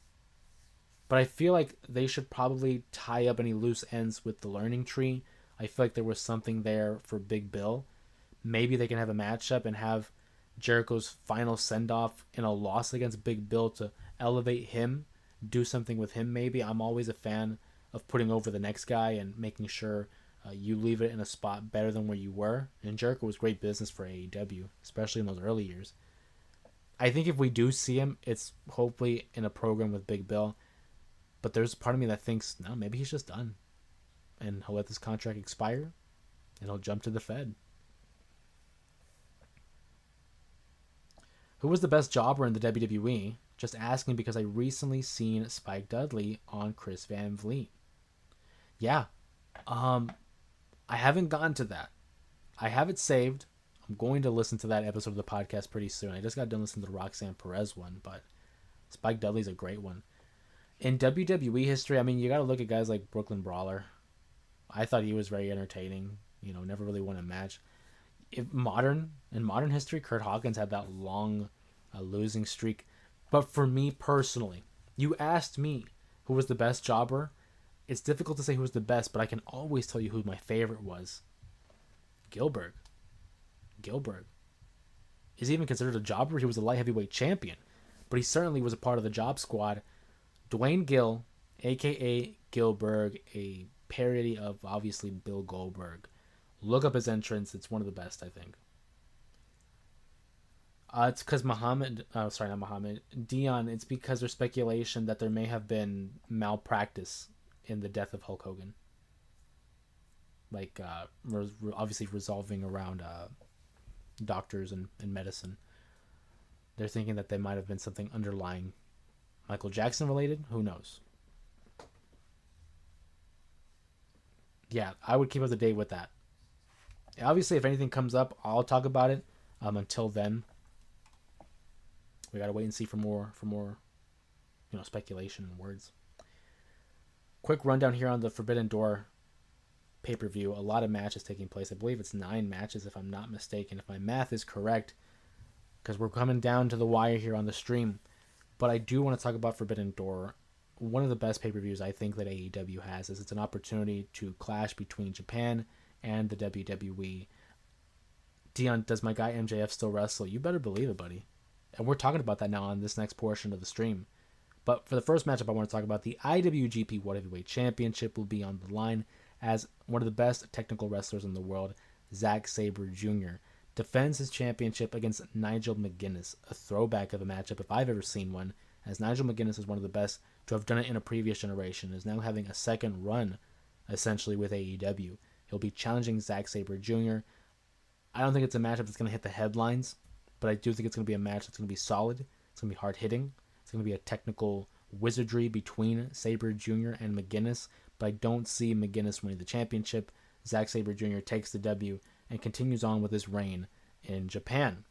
But I feel like they should probably tie up any loose ends with the learning tree. I feel like there was something there for Big Bill. Maybe they can have a matchup and have Jericho's final send-off in a loss against Big Bill to elevate him, do something with him maybe. I'm always a fan of putting over the next guy and making sure you leave it in a spot better than where you were. And Jericho was great business for AEW, especially in those early years. I think if we do see him, it's hopefully in a program with Big Bill. But there's a part of me that thinks, no, maybe he's just done. And he'll let this contract expire, and he'll jump to the Fed. Who was the best jobber in the WWE? Just asking because I recently seen Spike Dudley on Chris Van Vliet. Yeah. I haven't gotten to that. I have it saved. I'm going to listen to that episode of the podcast pretty soon. I just got done listening to the Roxanne Perez one, but Spike Dudley's a great one. In WWE history, I mean, you got to look at guys like Brooklyn Brawler. I thought he was very entertaining. Never really won a match. In modern history, Kurt Hawkins had that long losing streak. But for me personally, you asked me who was the best jobber. It's difficult to say who was the best, but I can always tell you who my favorite was. Gilbert. Is he even considered a jobber? He was a light heavyweight champion, but he certainly was a part of the job squad. Dwayne Gill, a.k.a. Gilbert, a parody of, obviously, Bill Goldberg. Look up his entrance. It's one of the best, I think. It's because not Muhammad, Dion. It's because there's speculation that there may have been malpractice in the death of Hulk Hogan. Like, obviously resolving around doctors and medicine. They're thinking that there might have been something underlying Michael Jackson related. Who knows? Yeah, I would keep up to date with that. Obviously, if anything comes up, I'll talk about it. Until then, we gotta wait and see for more, speculation and words. Quick rundown here on the Forbidden Door pay-per-view. A lot of matches taking place. I believe it's 9 matches, if I'm not mistaken, if my math is correct, because we're coming down to the wire here on the stream. But I do want to talk about Forbidden Door. One of the best pay-per-views I think that AEW has is it's an opportunity to clash between Japan and the WWE. Dion, does my guy MJF still wrestle? You better believe it, buddy. And we're talking about that now on this next portion of the stream. But for the first matchup, I want to talk about the IWGP World Heavyweight Championship will be on the line as one of the best technical wrestlers in the world, Zack Sabre Jr., defends his championship against Nigel McGuinness, a throwback of a matchup if I've ever seen one, as Nigel McGuinness is one of the best to have done it in a previous generation, is now having a second run, essentially, with AEW. He'll be challenging Zack Sabre Jr. I don't think it's a matchup that's going to hit the headlines, but I do think it's going to be a match that's going to be solid. It's going to be hard-hitting. It's going to be a technical wizardry between Sabre Jr. and McGuinness, but I don't see McGuinness winning the championship. Zack Sabre Jr. takes the W and continues on with his reign in Japan.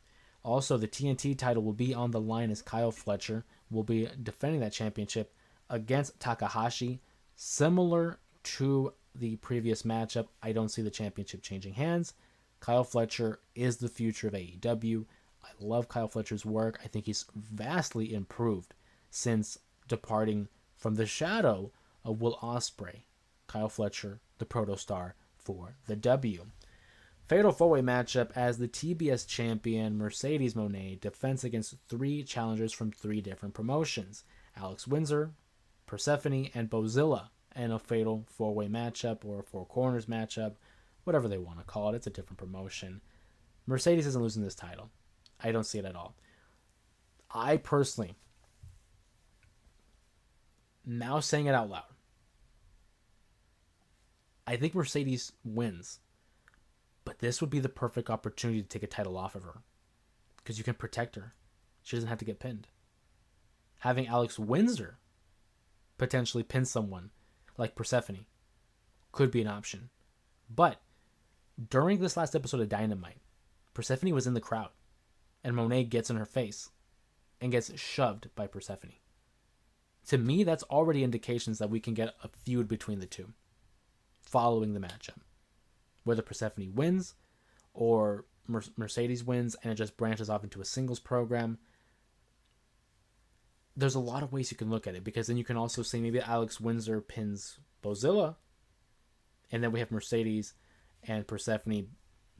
Also, the TNT title will be on the line as Kyle Fletcher will be defending that championship against Takahashi. Similar to the previous matchup, I don't see the championship changing hands. Kyle Fletcher is the future of AEW. I love Kyle Fletcher's work. I think he's vastly improved since departing from the shadow of Will Ospreay. Kyle Fletcher, the protostar for the W. Fatal 4-way matchup as the TBS champion Mercedes Moné defends against 3 challengers from 3 different promotions. Alex Windsor, Persephone, and Bozilla in a fatal 4-way matchup or a 4 corners matchup, whatever they want to call it. It's a different promotion. Mercedes isn't losing this title. I don't see it at all. I personally, now saying it out loud, I think Mercedes wins. But this would be the perfect opportunity to take a title off of her. Because you can protect her. She doesn't have to get pinned. Having Alex Windsor potentially pin someone like Persephone could be an option. But during this last episode of Dynamite, Persephone was in the crowd. And Monet gets in her face and gets shoved by Persephone. To me, that's already indications that we can get a feud between the two following the matchup. Whether Persephone wins or Mercedes wins and it just branches off into a singles program. There's a lot of ways you can look at it, because then you can also say maybe Alex Windsor pins Bozilla, and then we have Mercedes and Persephone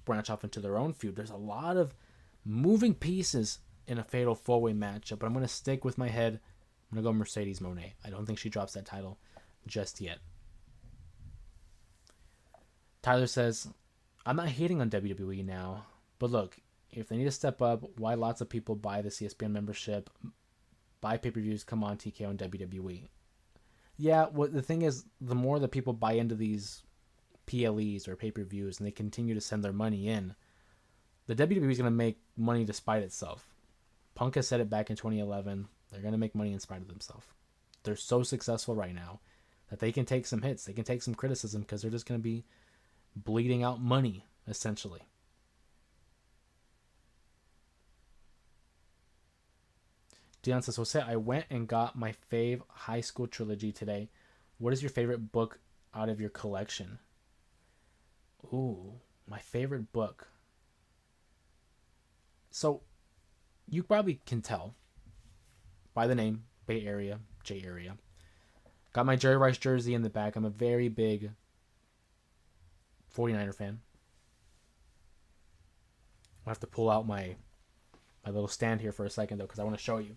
branch off into their own feud. There's a lot of moving pieces in a fatal 4-way matchup, but I'm going to stick with my head. I'm going to go Mercedes Moné. I don't think she drops that title just yet. Tyler says, I'm not hating on WWE now, but look, if they need to step up, why lots of people buy the CSPN membership, buy pay-per-views, come on TKO and WWE. Yeah, the thing is, the more that people buy into these PLEs or pay-per-views and they continue to send their money in, the WWE is going to make money despite itself. Punk has said it back in 2011. They're going to make money in spite of themselves. They're so successful right now that they can take some hits. They can take some criticism because they're just going to be bleeding out money, essentially. Dion says, Jose, I went and got my fave high school trilogy today. What is your favorite book out of your collection? Ooh, my favorite book. So, you probably can tell by the name, Bay Area, J Area. Got my Jerry Rice jersey in the back. I'm a very big 49er fan. I'll have to pull out my little stand here for a second, though, because I want to show you.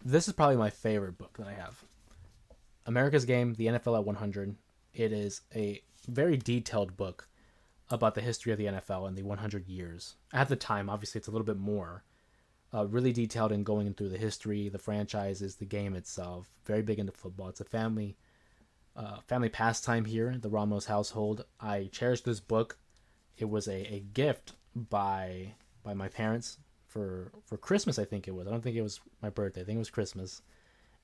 This is probably my favorite book that I have. America's Game, the NFL at 100. It is a very detailed book about the history of the NFL and the 100 years. At the time, obviously, it's a little bit more. Really detailed in going through the history, the franchises, the game itself. Very big into football. It's a family pastime here, the Ramos household. I cherish this book. It was a gift by my parents for Christmas, I think it was. I don't think it was my birthday. I think it was Christmas.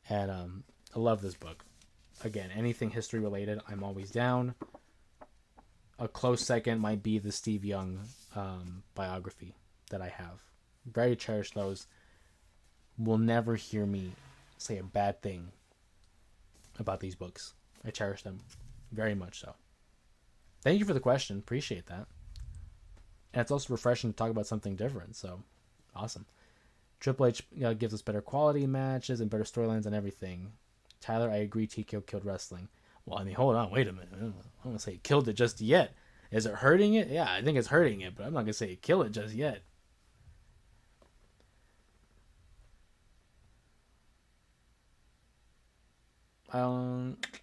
And I love this book. Again, anything history related, I'm always down. A close second might be the Steve Young biography that I have. Very cherish those. Will never hear me say a bad thing about these books. I cherish them very much so. Thank you for the question. Appreciate that. And it's also refreshing to talk about something different. So, awesome. Triple H gives us better quality matches and better storylines and everything. Tyler, I agree TKO killed wrestling. Well, I mean, hold on. Wait a minute. I don't want to say it killed it just yet. Is it hurting it? Yeah, I think it's hurting it. But I'm not going to say it killed it just yet.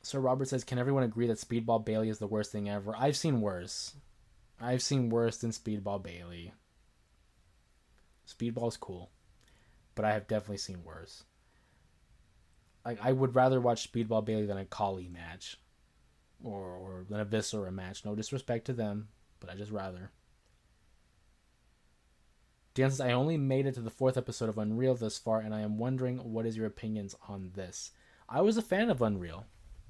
Sir Robert says, can everyone agree that Speedball Bailey is the worst thing ever? I've seen worse. I've seen worse than Speedball Bailey. Speedball's cool, but I have definitely seen worse. Like, I would rather watch Speedball Bailey than a Kali match, or than a Viscera match. No disrespect to them, but I just rather. Dan says, I only made it to the 4th episode of Unreal thus far, and I am wondering what is your opinions on this. I was a fan of Unreal.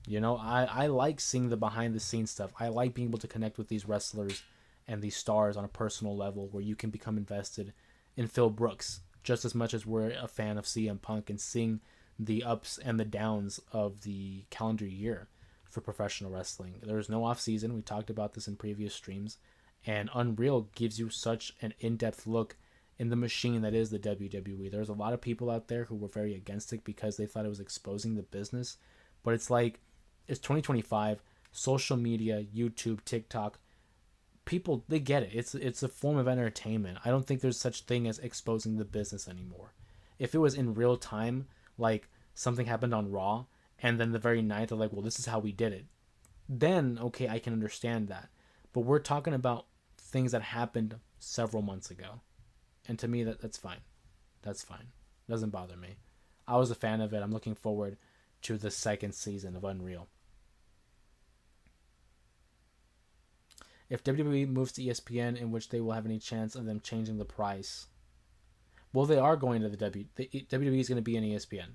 You know, I like seeing the behind the scenes stuff. I like being able to connect with these wrestlers and these stars on a personal level where you can become invested in Phil Brooks just as much as we're a fan of CM Punk and seeing the ups and the downs of the calendar year for professional wrestling. There's no off season. We talked about this in previous streams, and Unreal gives you such an in-depth look in the machine that is the WWE. There's a lot of people out there who were very against it because they thought it was exposing the business, but it's like, it's 2025, social media, YouTube, TikTok, people, they get it. It's a form of entertainment. I don't think there's such thing as exposing the business anymore. If it was in real time, like something happened on Raw, and then the very night they're like, well, this is how we did it, then okay, I can understand that. But we're talking about things that happened several months ago, and to me that's fine. That's fine. Doesn't bother me. I was a fan of it. I'm looking forward to the 2nd season of Unreal. If WWE moves to ESPN, in which they will have any chance of them changing the price? Well, they are going to the WWE is going to be in ESPN,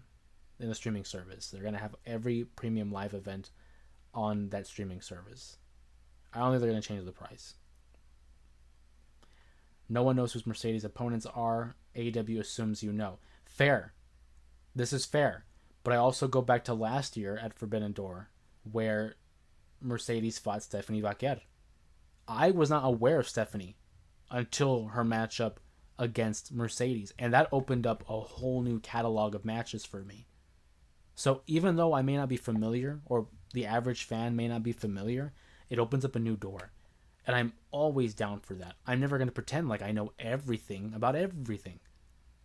in the streaming service. They're going to have every premium live event on that streaming service. I don't think they're going to change the price. No one knows who Mercedes' opponents are. AEW assumes you know. Fair. This is fair. But I also go back to last year at Forbidden Door, where Mercedes fought Stephanie Vaquer. I was not aware of Stephanie until her matchup against Mercedes, and that opened up a whole new catalog of matches for me. So even though I may not be familiar, or the average fan may not be familiar, it opens up a new door. And I'm always down for that. I'm never going to pretend like I know everything about everything.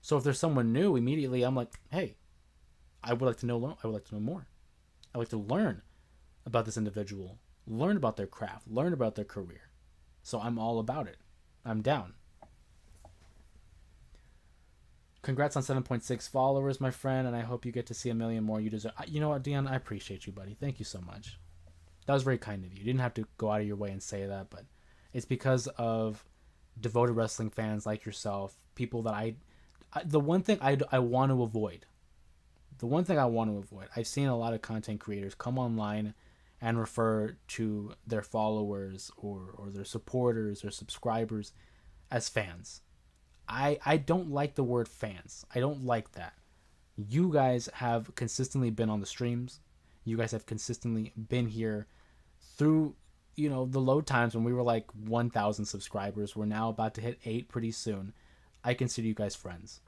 So if there's someone new, immediately I'm like, hey, I would like to know. I would like to know more. I would like to learn about this individual, learn about their craft, learn about their career. So I'm all about it. I'm down. Congrats on 7.6 followers, my friend, and I hope you get to see a million more. You deserve. You know what, Dion? I appreciate you, buddy. Thank you so much. That was very kind of you. You didn't have to go out of your way and say that, but it's because of devoted wrestling fans like yourself, people that the one thing I want to avoid. The one thing I want to avoid. I've seen a lot of content creators come online and refer to their followers or their supporters or subscribers as fans. I don't like the word fans. I don't like that. You guys have consistently been on the streams. You guys have consistently been here through, the low times when we were like 1,000 subscribers. We're now about to hit 8 pretty soon. I consider you guys friends.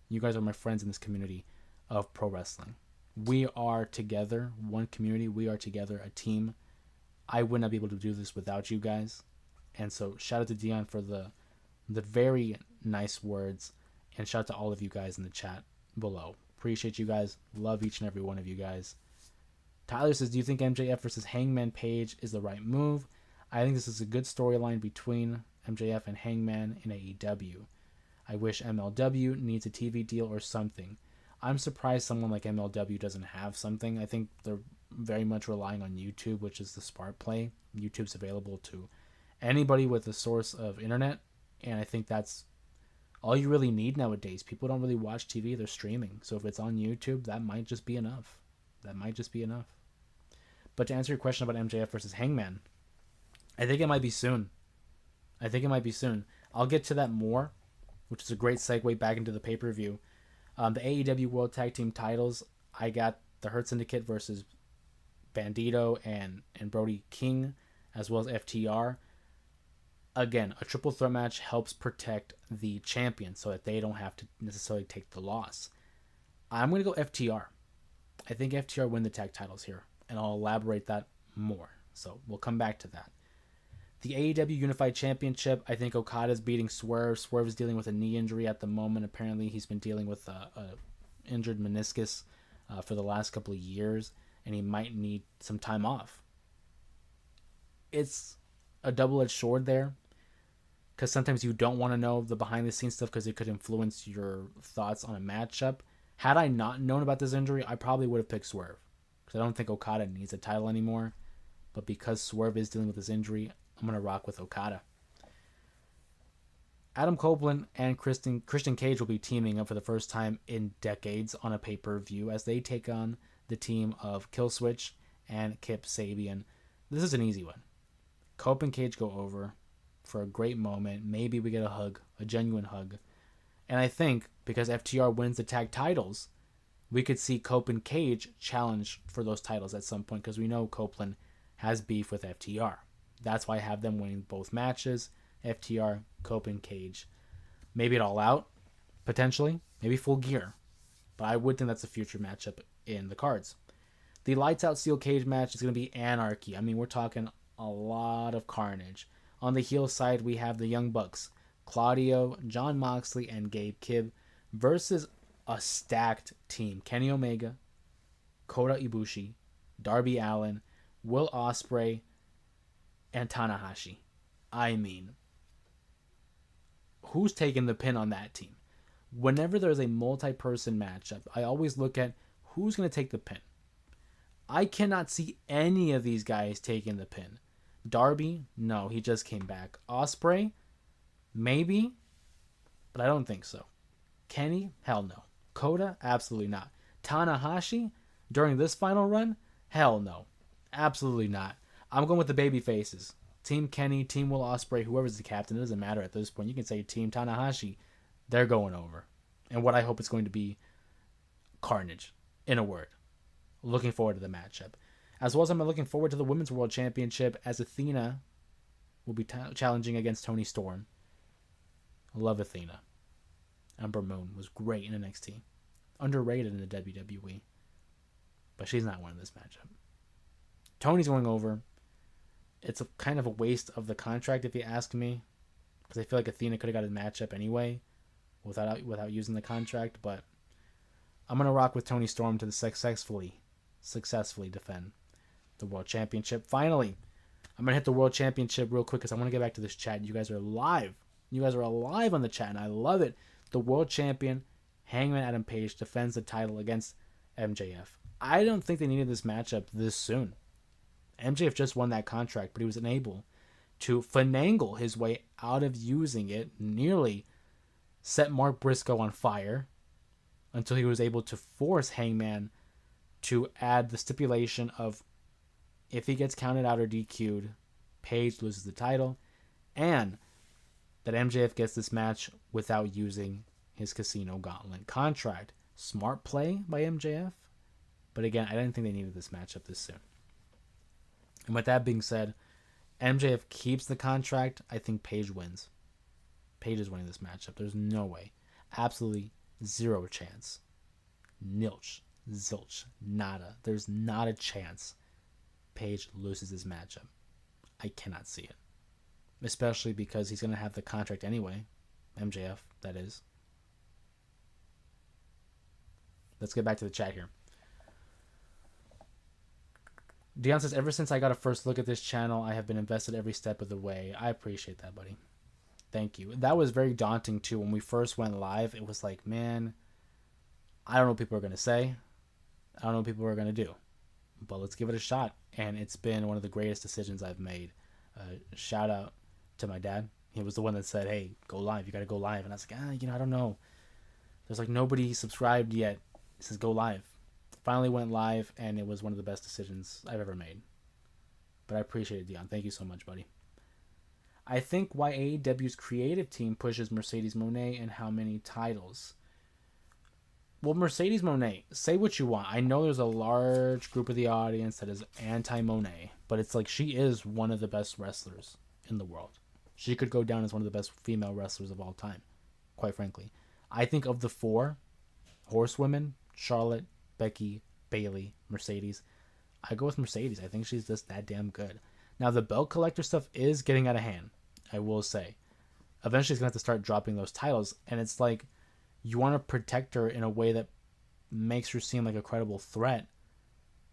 You guys are my friends in this community of pro wrestling. We are together, one community. We are together, a team. I would not be able to do this without you guys. And so shout out to Dion for the very nice words. And shout out to all of you guys in the chat below. Appreciate you guys. Love each and every one of you guys. Tyler says, do you think MJF versus Hangman Page is the right move? I think this is a good storyline between MJF and Hangman in AEW. I wish MLW needs a TV deal or something. I'm surprised someone like MLW doesn't have something. I think they're very much relying on YouTube, which is the smart play. YouTube's available to anybody with a source of internet, and I think that's all you really need nowadays. People don't really watch TV, they're streaming. So if it's on YouTube, that might just be enough. But to answer your question about MJF versus Hangman, I think it might be soon. I'll get to that more, which is a great segue back into the pay-per-view. The AEW World Tag Team titles, I got the Hurt Syndicate versus Bandito and Brody King, as well as FTR. Again, a triple threat match helps protect the champion so that they don't have to necessarily take the loss. I'm going to go FTR. I think FTR win the tag titles here, and I'll elaborate that more. So we'll come back to that. The AEW Unified Championship, I think Okada's beating Swerve. Swerve is dealing with a knee injury at the moment. Apparently, he's been dealing with a injured meniscus for the last couple of years, and he might need some time off. It's a double-edged sword there, because sometimes you don't want to know the behind-the-scenes stuff because it could influence your thoughts on a matchup. Had I not known about this injury, I probably would have picked Swerve, because I don't think Okada needs a title anymore. But because Swerve is dealing with this injury, I'm going to rock with Okada. Adam Copeland and Christian Cage will be teaming up for the first time in decades on a pay-per-view as they take on the team of Killswitch and Kip Sabian. This is an easy one. Cope and Cage go over for a great moment. Maybe we get a hug, a genuine hug. And I think because FTR wins the tag titles, we could see Cope and Cage challenge for those titles at some point because we know Copeland has beef with FTR. That's why I have them winning both matches. FTR, Cope, and Cage. Maybe it All Out, potentially. Maybe Full Gear. But I would think that's a future matchup in the cards. The Lights Out Steel Cage match is going to be anarchy. I mean, we're talking a lot of carnage. On the heel side, we have the Young Bucks. Claudio, Jon Moxley, and Gabe Kidd versus a stacked team. Kenny Omega, Kota Ibushi, Darby Allin, Will Ospreay, and Tanahashi. I mean, who's taking the pin on that team? Whenever there's a multi-person matchup, I always look at who's going to take the pin. I cannot see any of these guys taking the pin. Darby, no, he just came back. Ospreay, maybe, but I don't think so. Kenny, hell no. Kota, absolutely not. Tanahashi, during this final run, hell no. Absolutely not. I'm going with the baby faces. Team Kenny, Team Will Ospreay, whoever's the captain, it doesn't matter at this point. You can say Team Tanahashi. They're going over. And what I hope is going to be carnage, in a word. Looking forward to the matchup. As well as I'm looking forward to the Women's World Championship as Athena will be challenging against Toni Storm. I love Athena. Ember Moon was great in NXT. Underrated in the WWE. But she's not winning this matchup. Tony's going over. It's a kind of a waste of the contract, if you ask me, because I feel like Athena could have got a matchup anyway without using the contract. But I'm gonna rock with Toni Storm to successfully defend the World Championship. Finally, I'm gonna hit the World Championship real quick because I want to get back to this chat. You guys are live. You guys are alive on the chat, and I love it. The World Champion, Hangman Adam Page, defends the title against MJF. I don't think they needed this matchup this soon. MJF just won that contract, but he was unable to finagle his way out of using it, nearly set Mark Briscoe on fire until he was able to force Hangman to add the stipulation of if he gets counted out or DQ'd, Page loses the title, and that MJF gets this match without using his Casino Gauntlet contract. Smart play by MJF, but again, I didn't think they needed this matchup this soon. And with that being said, MJF keeps the contract. I think Page wins. Page is winning this matchup. There's no way. Absolutely zero chance. Nilch. Zilch. Nada. There's not a chance Page loses this matchup. I cannot see it. Especially because he's going to have the contract anyway. MJF, that is. Let's get back to the chat here. Dion says, ever since I got a first look at this channel, I have been invested every step of the way. I appreciate that, buddy. Thank you. That was very daunting, too. When we first went live, it was like, man, I don't know what people are going to say. I don't know what people are going to do. But let's give it a shot. And it's been one of the greatest decisions I've made. Shout out to my dad. He was the one that said, hey, go live. You got to go live. And I was like, I don't know. There's like nobody subscribed yet. He says, go live. Finally went live, and it was one of the best decisions I've ever made. But I appreciate it, Dion. Thank you so much, buddy. I think why AEW's creative team pushes Mercedes Moné and how many titles. Well, Mercedes Moné, say what you want. I know there's a large group of the audience that is anti-Moné, but it's like she is one of the best wrestlers in the world. She could go down as one of the best female wrestlers of all time, quite frankly. I think of the four horsewomen, Charlotte, Becky, Bayley, Mercedes, I go with Mercedes. I think she's just that damn good. Now, the belt collector stuff is getting out of hand, I will say. Eventually, she's going to have to start dropping those titles, and it's like you want to protect her in a way that makes her seem like a credible threat.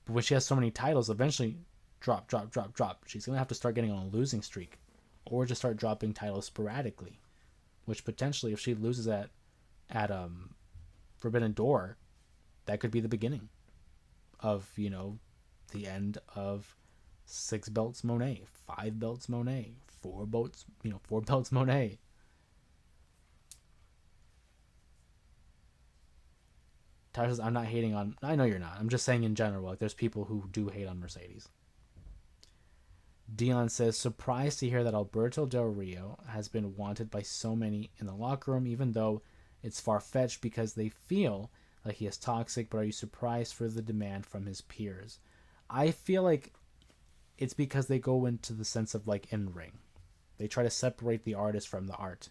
But when she has so many titles, eventually, drop. She's going to have to start getting on a losing streak, or just start dropping titles sporadically, which potentially, if she loses at Forbidden Door, that could be the beginning of, the end of 6 belts Monet, 5 belts Monet, 4 belts, 4 belts Monet. Tyler says, I'm not hating on, I know you're not. I'm just saying in general, like there's people who do hate on Mercedes. Dion says, surprised to hear that Alberto Del Rio has been wanted by so many in the locker room, even though it's far-fetched because they feel like he is toxic, but are you surprised for the demand from his peers? I feel like it's because they go into the sense of like in-ring. They try to separate the artist from the art.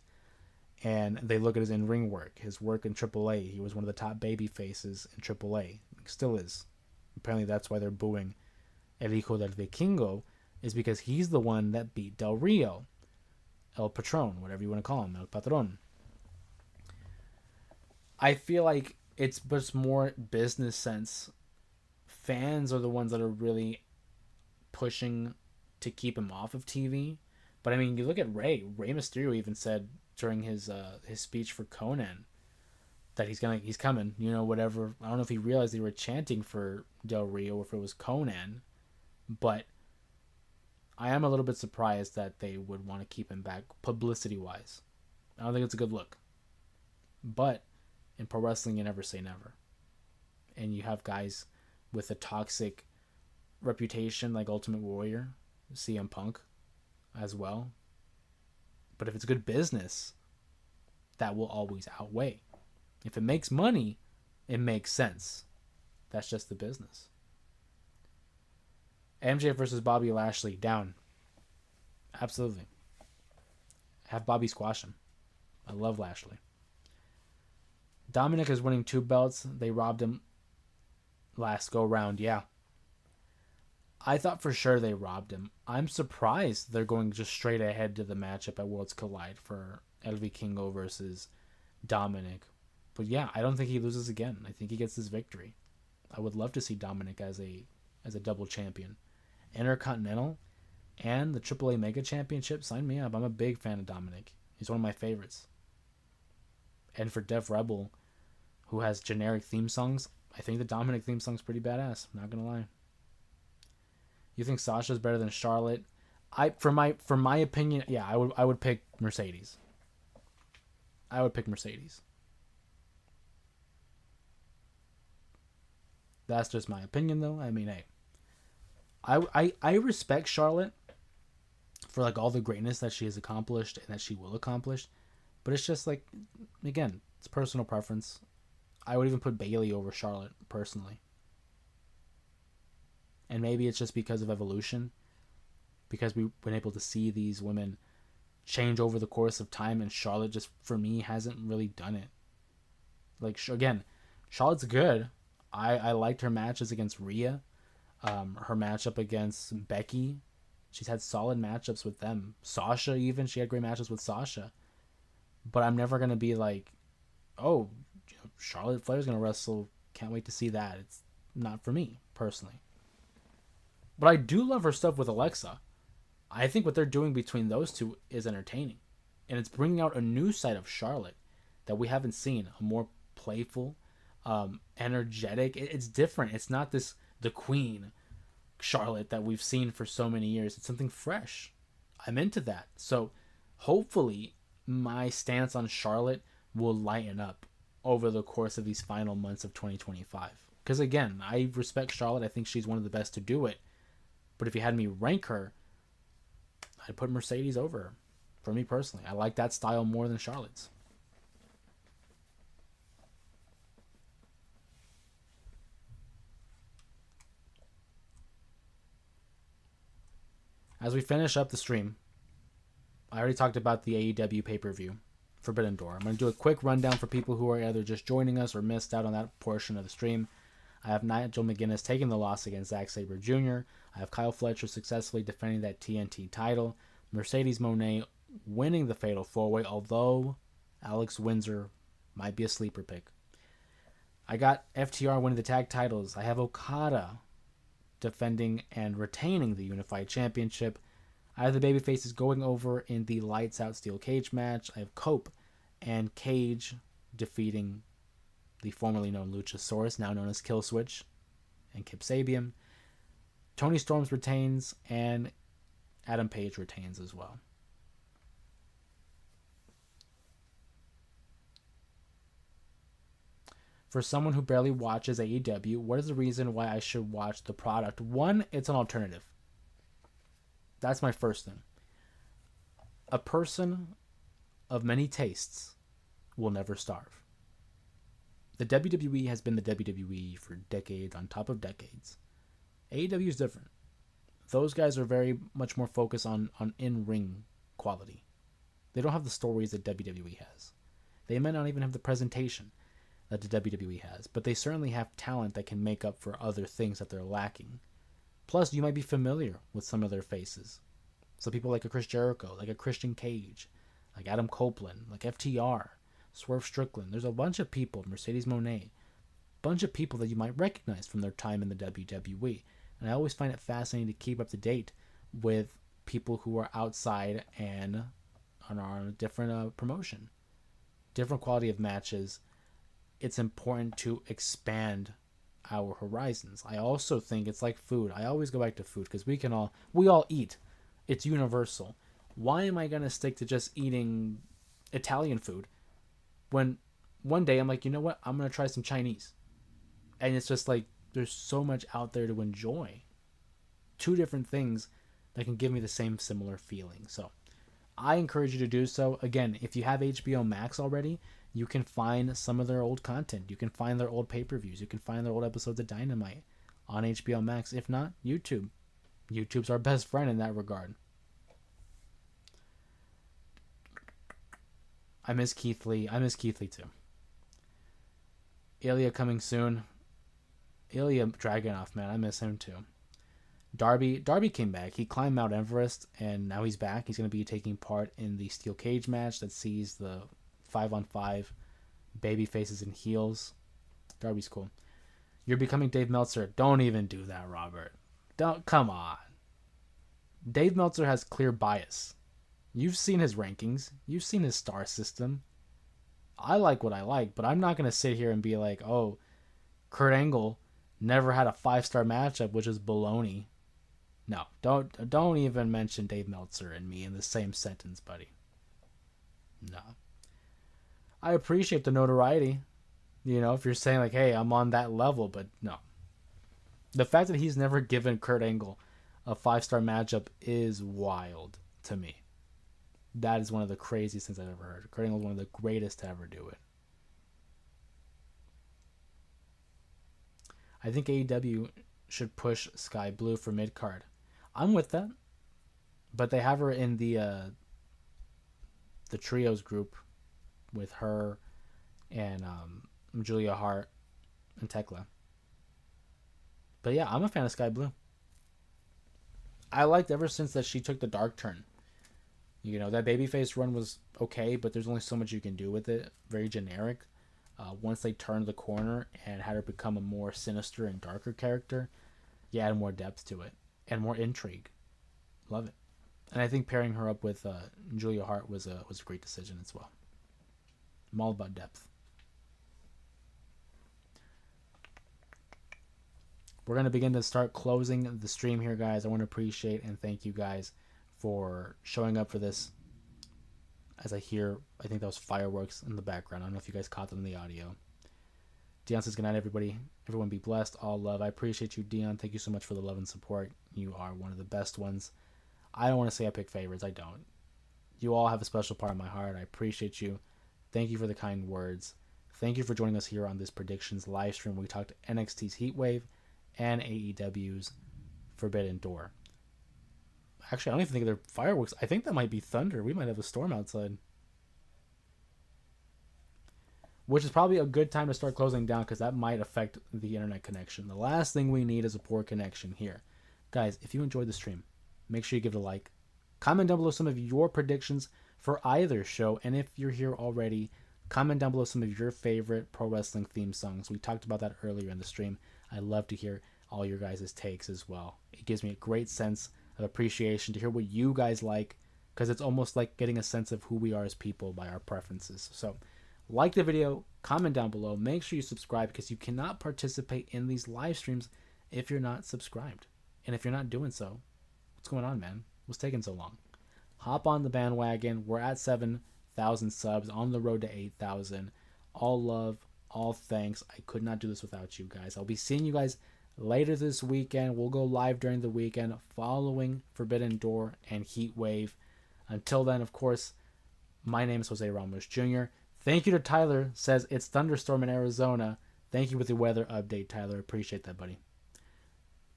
And they look at his in-ring work, his work in AAA. He was one of the top baby faces in AAA. Still is. Apparently that's why they're booing El Hijo del Vikingo, is because he's the one that beat Del Rio. El Patron, whatever you want to call him, El Patron. I feel like it's just more business sense. Fans are the ones that are really pushing to keep him off of TV. But I mean, you look at Rey. Rey Mysterio even said during his speech for Conan that he's coming. Whatever. I don't know if he realized they were chanting for Del Rio or if it was Conan, but I am a little bit surprised that they would want to keep him back publicity wise. I don't think it's a good look. But in pro wrestling, you never say never. And you have guys with a toxic reputation like Ultimate Warrior, CM Punk, as well. But if it's good business, that will always outweigh. If it makes money, it makes sense. That's just the business. MJ versus Bobby Lashley, down. Absolutely. Have Bobby squash him. I love Lashley. Dominic is winning 2 belts. They robbed him last go round. Yeah. I thought for sure they robbed him. I'm surprised they're going just straight ahead to the matchup at Worlds Collide for El Vikingo versus Dominic. But yeah, I don't think he loses again. I think he gets his victory. I would love to see Dominic as a double champion. Intercontinental and the AAA Mega Championship, sign me up. I'm a big fan of Dominic. He's one of my favorites. And for Def Rebel, who has generic theme songs, I think the Dominic theme song's pretty badass. I'm not gonna lie. You think Sasha's better than Charlotte? For my opinion, yeah, I would pick Mercedes. I would pick Mercedes. That's just my opinion, though. I mean, hey, I respect Charlotte for like all the greatness that she has accomplished and that she will accomplish, but it's just like, again, it's personal preference. I would even put Bayley over Charlotte personally. And maybe it's just because of evolution, because we've been able to see these women change over the course of time, and Charlotte just, for me, hasn't really done it. Like, again, Charlotte's good. I liked her matches against Rhea, her matchup against Becky. She's had solid matchups with them. Sasha, even, she had great matches with Sasha. But I'm never going to be like, oh, Charlotte Flair's going to wrestle. Can't wait to see that. It's not for me, personally. But I do love her stuff with Alexa. I think what they're doing between those two is entertaining. And it's bringing out a new side of Charlotte that we haven't seen. A more playful, energetic. It's different. It's not the queen Charlotte that we've seen for so many years. It's something fresh. I'm into that. So hopefully my stance on Charlotte will lighten up over the course of these final months of 2025. Because again, I respect Charlotte. I think she's one of the best to do it. But if you had me rank her, I'd put Mercedes over her. For me personally, I like that style more than Charlotte's. As we finish up the stream, I already talked about the AEW pay-per-view, Forbidden Door. I'm going to do a quick rundown for people who are either just joining us or missed out on that portion of the stream. I have Nigel McGuinness taking the loss against Zack Sabre Jr. I have Kyle Fletcher successfully defending that TNT title. Mercedes Moné winning the Fatal 4-Way, although Alex Windsor might be a sleeper pick. I got FTR winning the tag titles. I have Okada defending and retaining the Unified Championship. I have the babyfaces going over in the Lights Out Steel Cage match. I have Cope and Cage defeating the formerly known Luchasaurus, now known as Killswitch, and Kip Sabian. Tony Storms retains, and Adam Page retains as well. For someone who barely watches AEW, what is the reason why I should watch the product? One, it's an alternative. That's my first thing. A person of many tastes will never starve. The WWE has been the WWE for decades on top of decades. AEW is different. Those guys are very much more focused on in-ring quality. They don't have the stories that WWE has. They might not even have the presentation that the WWE has, but they certainly have talent that can make up for other things that they're lacking. Plus, you might be familiar with some of their faces. So people like a Chris Jericho, like a Christian Cage, like Adam Copeland, like FTR, Swerve Strickland. There's a bunch of people, Mercedes Moné, bunch of people that you might recognize from their time in the WWE. And I always find it fascinating to keep up to date with people who are outside and on a different promotion, different quality of matches. It's important to expand our horizons. I also think it's like food. I always go back to food because we all eat. It's universal. Why am I going to stick to just eating Italian food when one day I'm like, you know what? I'm going to try some Chinese. And it's just like, there's so much out there to enjoy. Two different things that can give me the same similar feeling. So I encourage you to do so. Again, if you have HBO Max already, you can find some of their old content. You can find their old pay-per-views. You can find their old episodes of Dynamite on HBO Max. If not, YouTube. YouTube's our best friend in that regard. I miss Keith Lee. I miss Keith Lee too. Ilya coming soon. Ilya Dragunov, man, I miss him too. Darby came back. He climbed Mount Everest, and now he's back. He's going to be taking part in the steel cage match that sees the 5-on-5 baby faces and heels. Darby's cool. You're becoming Dave Meltzer. Don't even do that, Robert. Don't, come on. Dave Meltzer has clear bias. You've seen his rankings. You've seen his star system. I like what I like, but I'm not going to sit here and be like, oh, Kurt Angle never had a 5-star matchup, which is baloney. No, don't even mention Dave Meltzer and me in the same sentence, buddy. No. I appreciate the notoriety. You know, if you're saying like, hey, I'm on that level, but no. The fact that he's never given Kurt Angle a 5-star matchup is wild to me. That is one of the craziest things I've ever heard. Kurt Angle is one of the greatest to ever do it. I think AEW should push Sky Blue for mid-card. I'm with that. But they have her in the trios group with her and Julia Hart and Tekla. But yeah, I'm a fan of Sky Blue. I liked ever since that she took the dark turn. You know, that babyface run was okay, but there's only so much you can do with it. Very generic. Once they turned the corner and had her become a more sinister and darker character, you add more depth to it. and more intrigue. Love it. And I think pairing her up with Julia Hart was a great decision as well. I'm all about depth. We're going to begin to start closing the stream here, guys. I want to appreciate and thank you guys for showing up for this. As I think that was fireworks in the background. I don't know if you guys caught them in the audio. Dion says, good night, everybody. Everyone be blessed. All love. I appreciate you, Dion. Thank you so much for the love and support. You are one of the best ones. I don't want to say I pick favorites. I don't. You all have a special part of my heart. I appreciate you. Thank you for the kind words. Thank you for joining us here on this predictions live stream. We talked NXT's Heatwave and AEW's Forbidden Door. Actually, I don't even think they're fireworks. I think that might be thunder. We might have a storm outside. Which is probably a good time to start closing down because that might affect the internet connection. The last thing we need is a poor connection here. Guys, if you enjoyed the stream, make sure you give it a like. Comment down below some of your predictions for either show. And if you're here already, comment down below some of your favorite pro wrestling theme songs. We talked about that earlier in the stream. I love to hear all your guys' takes as well. It gives me a great sense of appreciation to hear what you guys like, because it's almost like getting a sense of who we are as people by our preferences. So like the video, comment down below, make sure you subscribe, because you cannot participate in these live streams if you're not subscribed. And if you're not doing so, what's going on, man? What's taking so long? Hop on the bandwagon. We're at 7,000 subs, on the road to 8,000. All love, all thanks. I could not do this without you guys. I'll be seeing you guys later this weekend. We'll go live during the weekend following Forbidden Door and Heatwave. Until then, of course, my name is Jose Ramos Jr. Thank you to Tyler. Says it's thunderstorm in Arizona. Thank you with the weather update, Tyler. Appreciate that, buddy.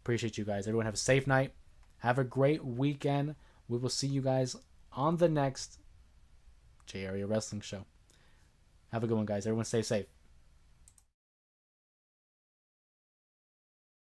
Appreciate you guys. Everyone have a safe night. Have a great weekend. We will see you guys on the next J Area Wrestling Show. Have a good one, guys. Everyone stay safe.